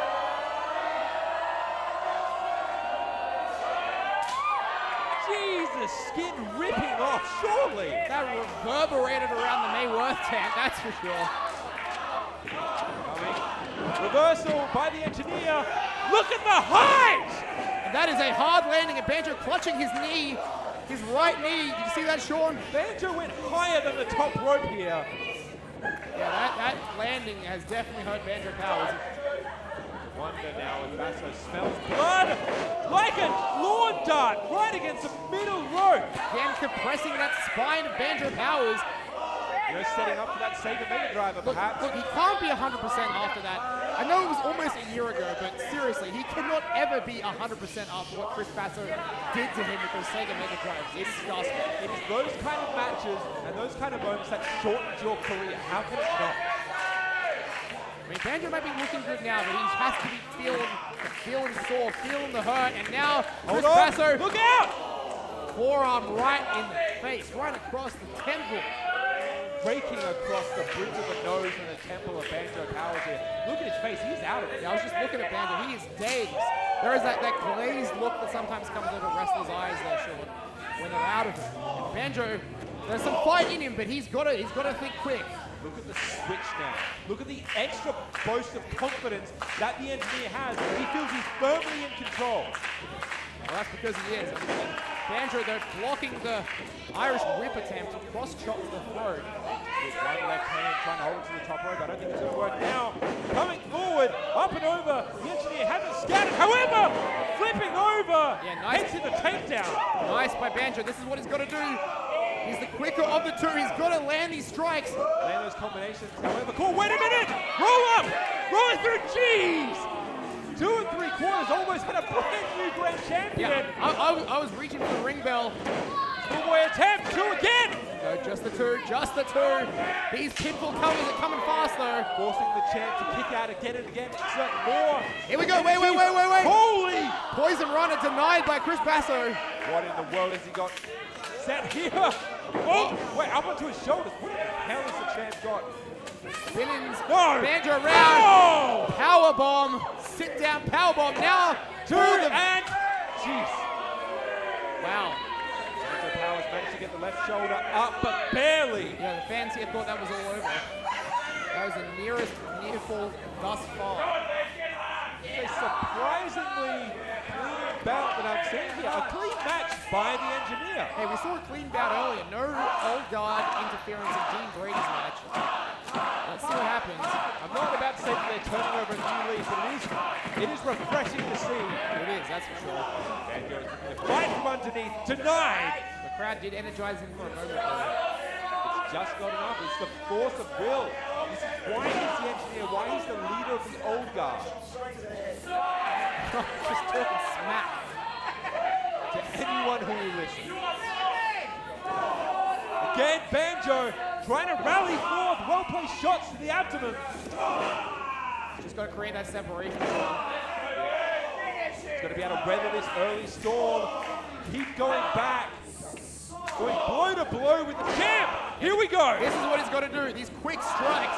Jesus, skin ripping off, surely. That reverberated around the Mayworth tent, that's for sure. Reversal by the engineer. Look at the height! And that is a hard landing, and Banjo clutching his knee, his right knee. Did you see that, Sean? Banjo went higher than the top rope here. Yeah, that landing has definitely hurt Banjo Powers. Wonder now if Basso smells blood like a lawn dart right against the middle rope. Again, compressing that spine of Banjo Powers. You're setting up for that Sega Mega Driver, perhaps. Look, he can't be 100% after that. I know it was almost a year ago, but seriously, he cannot ever be 100% after what Chris Basso did to him with those Sega Mega Drives. It's disgusting. It is those kind of matches and those kind of moments that shortened your career. How can it not? I mean, Banjo might be looking good now, but he has to be feeling sore, feeling the hurt, and now Chris Basso. Look out! Forearm right in the face, right across the temple. Breaking across the bridge of the nose and the temple of Banjo Powers here. Look at his face, he's out of it. Yeah, I was just looking at Banjo, he is dazed. There is that glazed look that sometimes comes over wrestlers' eyes there, Sean, when they're out of it. And Banjo, there's some fight in him, but he's got to think quick. Look at the switch now. Look at the extra boast of confidence that the engineer has. He feels he's firmly in control. Well, that's because he is. I mean, Banjo, they're blocking the Irish whip attempt, cross chop to the throat. With one left hand trying to hold it to the top rope. I don't think it's going to work now. Coming forward, up and over. The engineer hasn't scattered. However, flipping over. Yeah, nice. Hits in the takedown. Nice by Banjo. This is what he's got to do. He's the quicker of the two. He's got to land these strikes. Land those combinations. However, cool. Wait a minute. Roll up. Rolling through. Jeez. 2 3/4 almost hit a brand new grand champion. Yeah, I was reaching for the ring bell. Schoolboy attempt. 2 again. No, just the two. Just the two. These pinfall covers are coming fast though. Forcing the champ to kick out again and again. Exert more. Here we go. Wait. Holy. Poison runner denied by Chris Basso. What in the world has he got set here? Oh, wait, up onto his shoulders. What the hell has the champ got? Spinnings. No. Banjo around. No. Power bomb. Sit down. Power bomb. Now Two and jeez. Wow. Banjo Powers managed to get the left shoulder up, but barely. Yeah, the fans here thought that was all over. That was the nearest near fall thus far. A surprisingly clean bout that I'm seeing here. A clean match by the engineer. Hey, we saw a clean bout earlier. No old guard interference in Dean Brady's match. Let's see what happens. I'm not about to say that they're turning over a new leaf, but it is refreshing to see. It is, that's for sure. Banjo right from underneath, denied. The crowd did energize him for a moment. It's just not enough. It's the force of will. This is why he's the engineer, why he's the leader of the old guard. Just talking smack. To anyone who will listen. Again, Banjo trying to rally forth, well-placed shots to the abdomen. Just got to create that separation. He's got to be able to weather this early storm. Keep going back. Going blow to blow with the champ. Here we go. This is what he's got to do. These quick strikes.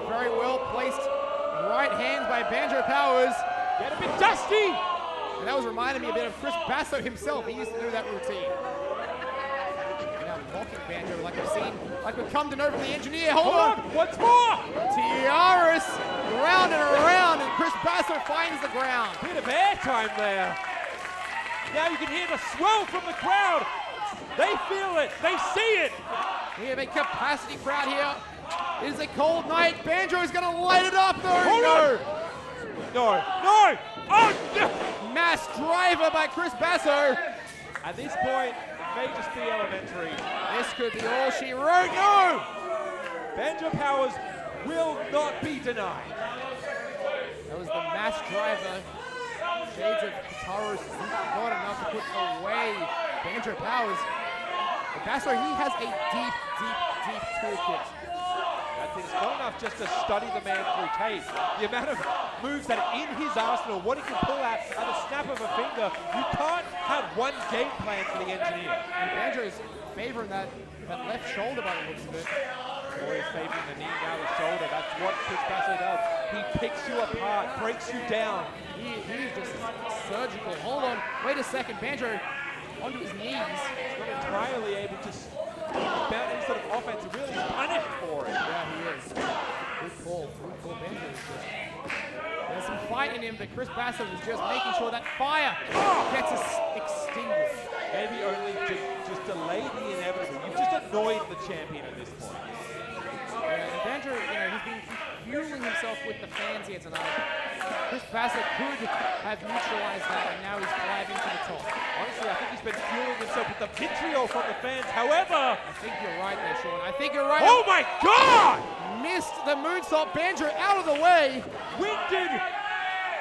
Very well placed right hands by Banjo Powers. Get a bit dusty. And that was reminding me a bit of Chris Basso himself. He used to do that routine. Now mocking Banjo like we've seen, like we've come to know from the engineer. Hold on. Once more. Tiaras round and around, and Chris Basso finds the ground. Bit of airtime there. Now you can hear the swell from the crowd. They feel it. They see it. We have a capacity crowd here. It is a cold night. Banjo is going to light it up though. No. Oh, no. Mass driver by Chris Basso. At this point, it may just be elementary. This could be all she wrote. No. Banjo Powers will not be denied. That was the mass driver. Shades of Kataro's not enough to put away Banjo Powers. But Basso, he has a deep toolkit. That thing's not enough just to study the man through tape. The amount of moves that are in his arsenal, what he can pull out at the snap of a finger. You can't have one game plan for the engineer. And Banjo is favoring that left shoulder by the looks of it. Always favoring the knee, now the shoulder. That's what Chris Basso does. He picks you apart, breaks you down. He is just surgical. Hold on, wait a second. Banjo onto his knees. He's not entirely able to mount any sort of offense. Really punished for it. Yeah, he is. Good call. Banjo is just... There's some fight in him, but Chris Basso is just making sure that fire gets extinguished. Maybe only just delay the inevitable. You've just annoyed the champion at this point. And Banjo, he's been fueling himself with the fans here tonight. Chris Basso could have neutralized that, and now he's driving to the top. Honestly, I think he's been fueling himself with the vitriol from the fans. However, I think you're right there, Sean. I think you're right. Oh my God! Missed the moonsault. Banjo out of the way. Winded,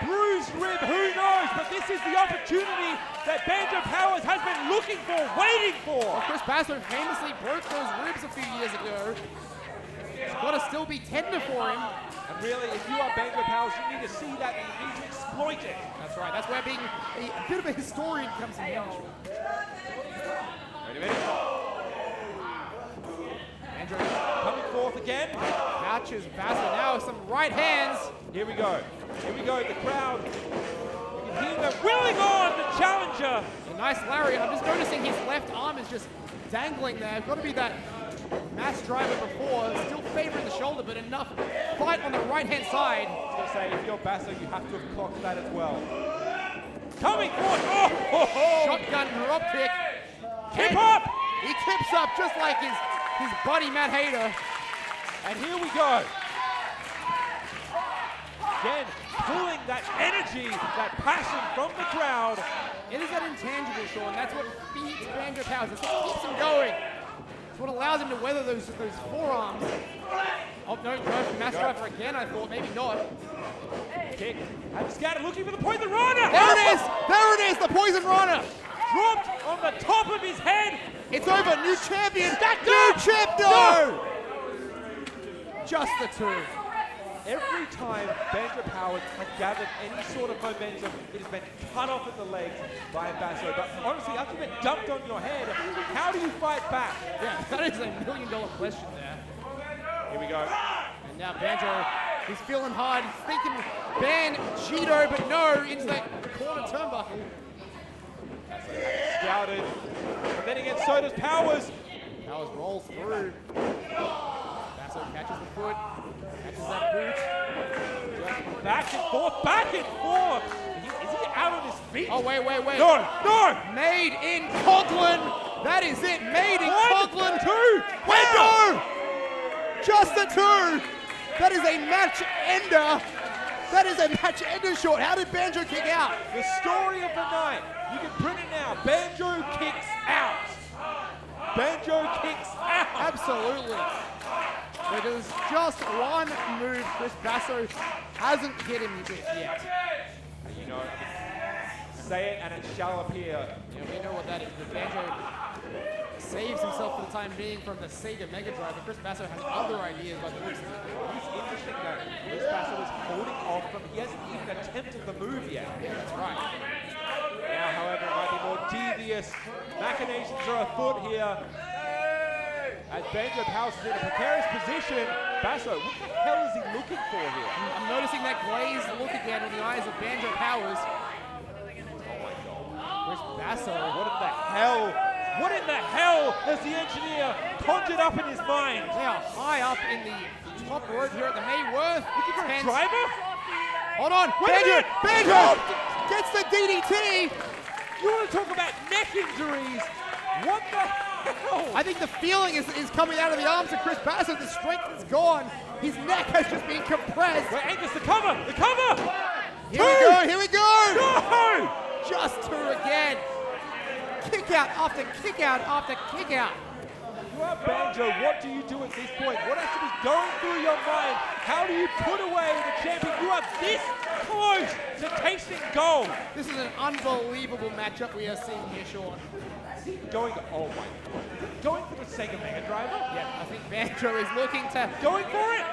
bruised rib, who knows? But this is the opportunity that Banjo Powers has been looking for, waiting for. Well, Chris Basso famously broke those ribs a few years ago. It's got to still be tender for him. And really, if you are Banjo Powers, you need to see that and you need to exploit it. That's right. That's where being a bit of a historian comes in handy. Wait a minute. Andrew coming forth again. Catches Basso now with some right hands. Here we go. Here we go. The crowd. You can hear them willing on the challenger. A nice lariat. I'm just noticing his left arm is just dangling there. Got to be that mass driver before. Still favoring the shoulder, but enough fight on the right-hand side. I was going to say, if you're Basso, you have to have clocked that as well. Coming forward. Oh, ho, ho. Shotgun drop kick. Kip up. He kips up just like his buddy Matt Hayter. And here we go. Again, pulling that energy, that passion from the crowd. It is that intangible, Sean. That's what feeds Banjo Powers. That's what keeps him going. It's what allows him to weather those forearms. Oh, no, mass driver again, I thought. Maybe not. Kick. And Scatter looking for the poison rana. There it is! There it is! The poison rana! Dropped on the top of his head. It's over. New champion. New champ. No! Just the two. Every time Banjo Powers have gathered any sort of momentum, it has been cut off at the legs by Basso. But honestly, after you've been dumped on your head, how do you fight back? Yeah, that is a $1 million question there. Here we go. And now Banjo, he's feeling hard. He's thinking ban Cheeto, but no, into that corner turnbuckle. Scouted. And then again, so does Powers. Powers rolls through. Basso catches the foot. Catches that boot. Just back and forth, back and forth. Is he out on his feet? Oh, wait. No, no. Made in Conklin. That is it. Made in Conklin. Two. Wait, no. Just the two. That is a match ender. That is a match ender short. How did Banjo kick out? The story of the night. You can print it now. Banjo kicks out. Banjo kicks out. Absolutely. There is just one move Chris Basso hasn't hit him with yet. You know, say it and it shall appear. Yeah, we know what that is, but Banjo saves himself for the time being from the Sega Mega Drive, but Chris Basso has other ideas by the looks of it. It's interesting that Chris Basso is holding off from, he hasn't even attempted the move yet. Yeah, that's right. Now, however, it might be more devious. Machinations are afoot here. As Banjo Powers is in a precarious position. Basso, what the hell is he looking for here? I'm noticing that glazed look again in the eyes of Banjo Powers. Oh my God. Chris Basso. What in the hell? What in the hell has the engineer conjured up in his mind? They are high up in the top rope here at the Mayworth. Looking for a driver? Hold on. Wait a minute. Banjo gets the DDT. You want to talk about neck injuries? What the hell? I think the feeling is coming out of the arms of Chris Basso. The strength is gone. His neck has just been compressed. Wait, Angus, the cover! The cover! Here we go! No! Just two again. Kick out after kick out after kick out. You are Banjo, what do you do at this point? What has to be going through your mind? How do you put away the champion? You are this close to tasting gold. This is an unbelievable matchup we are seeing here, Sean. Going, oh my God. Going for the Sega Mega Driver? Yeah, I think Banjo is looking to... Going for it?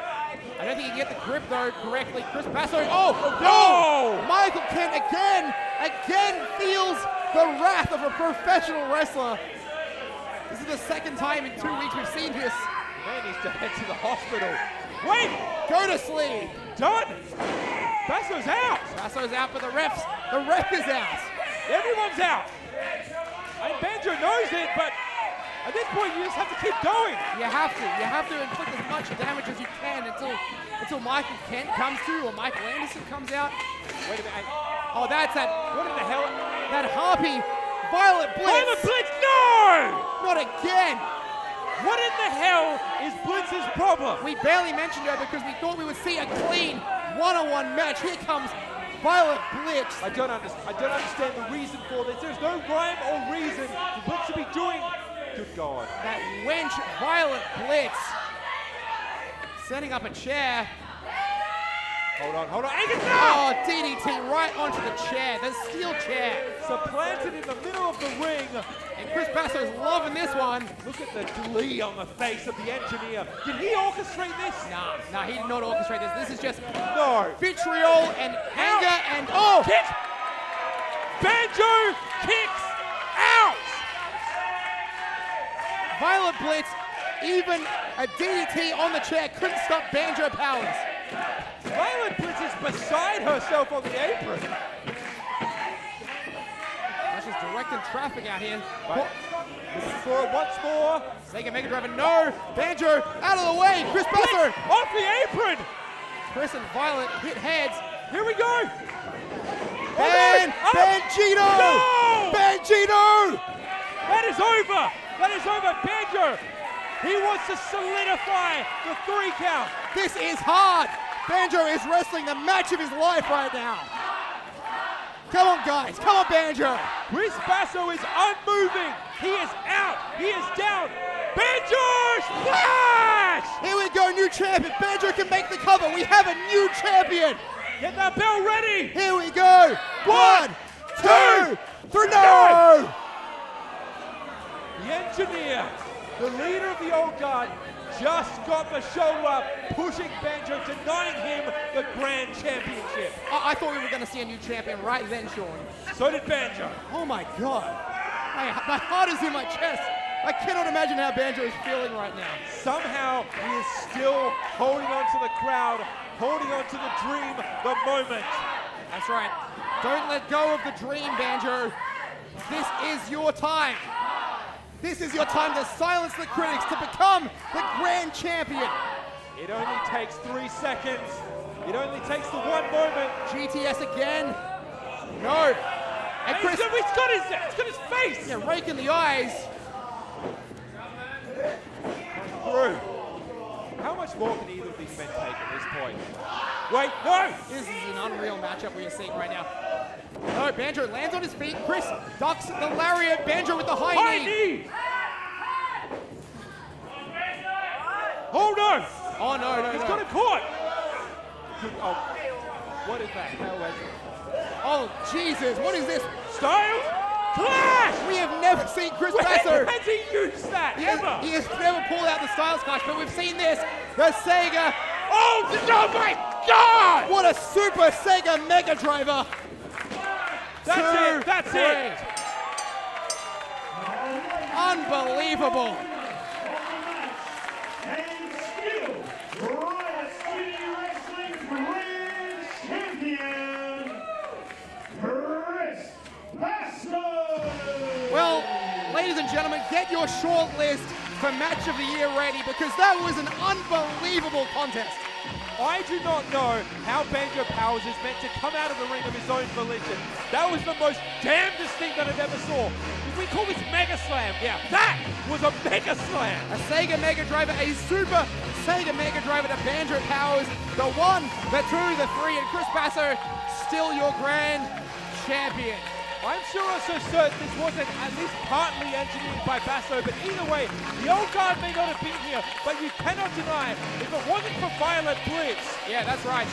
I don't think he can get the grip, though, correctly. Chris Basso... Oh, no! No! Michael Kent again feels the wrath of a professional wrestler. This is the second time in 2 weeks we've seen this. Man needs to head to the hospital. Wait! Go to sleep. Done! Basso's out! Basso's out, but the ref is out. Everyone's out! And Banjo knows it, but at this point you just have to keep going. You have to inflict as much damage as you can until Michael Kent comes through or Michael Anderson comes out. Wait a minute. Oh, that's that. What in the hell? That Harpy Violet Blitz. Violet Blitz, no! Not again. What in the hell is Blitz's problem? We barely mentioned her because we thought we would see a clean one-on-one match. Here comes Violet Blitz. I don't understand the reason for this. There's no rhyme or reason for Blitz to be doing. Good God. That wench Violet Blitz. Setting up a chair. Hold on. Angus, no! Oh, DDT right onto the chair, the steel chair. Supplanted in the middle of the ring. And Chris Basso's loving this one. Look at the glee on the face of the engineer. Did he orchestrate this? Nah, he did not orchestrate this. This is just No. vitriol and anger and oh! Kick! Banjo kicks out! Violent Blitz, even a DDT on the chair couldn't stop Banjo Powers. Violent Blitz is beside herself on the apron. That's just directing traffic out here. Right. This is for it once more. Sega Mega Driver, no! Banjo, out of the way! Chris Basso! Off the apron! Chris and Violent hit heads. Here we go! Banjito! No! Banjito! That is over! That is over, Banjo! He wants to solidify the 3 count. This is hard! Banjo is wrestling the match of his life right now. Come on, guys. Come on, Banjo. Chris Basso is unmoving. He is out. He is down. Banjo splash! Here we go, new champion. Banjo can make the cover. We have a new champion. Get that bell ready. Here we go. 1, 2, 3, no! The engineer, the leader of the old guard, just got the show up, pushing Banjo, denying him the Grand Championship. I thought we were going to see a new champion right then, Sean. So did Banjo. Oh my God. My heart is in my chest. I cannot imagine how Banjo is feeling right now. Somehow he is still holding on to the crowd, holding on to the dream, the moment. That's right. Don't let go of the dream, Banjo. This is your time. This is your time to silence the critics, to become the grand champion. It only takes 3 seconds. It only takes the one moment. GTS again. No. And Chris, He's got his face. yeah, rake in the eyes. Through. How much more can either of these men take at this point? Wait, no! This is an unreal matchup we are seeing right now. No, Banjo lands on his feet. Chris ducks the lariat. Banjo with the high knee. Oh no! Oh no, He's got it caught! Oh, what is that? Oh, Jesus, what is this? Styles? Clash! We have never seen Chris When Basso. has he used that? Ever? He has never pulled out the Styles Clash, but we've seen this. The Sega. Oh my God! What a super Sega Mega Driver. That's it! Unbelievable. And still, Riot City Wrestling Grand Champion, Chris Basso! Well, ladies and gentlemen, get your short list for Match of the Year ready because that was an unbelievable contest. I do not know how Banjo Powers is meant to come out of the ring of his own volition. That was the most damnedest thing that I've ever saw. If we call this Megaslam, yeah, that was a Megaslam. A Sega Mega Driver, a super Sega Mega Driver to Banjo Powers, the 1, the 2, the 3, and Chris Basso, still your grand champion. I'm sure also certain this wasn't at least partly engineered by Basso, but either way, the old guard may not have been here, but you cannot deny, if it wasn't for Violent Blitz, Yeah, that's right.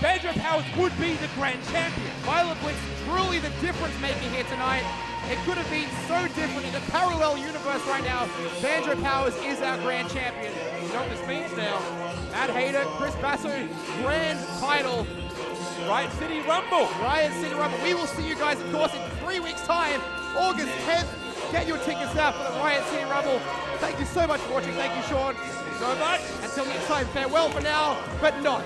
Banjo Powers would be the grand champion. Violent Blitz truly the difference maker here tonight. It could have been so different in a parallel universe right now. Banjo Powers is our grand champion. You know what this means now? Matt Hayter, Chris Basso, grand title. Riot City Rumble. Riot City Rumble. We will see you guys, of course, in 3 weeks' time, August 10th. Get your tickets now for the Riot City Rumble. Thank you so much for watching. Thank you, Sean. So much. Until next time, farewell for now, but not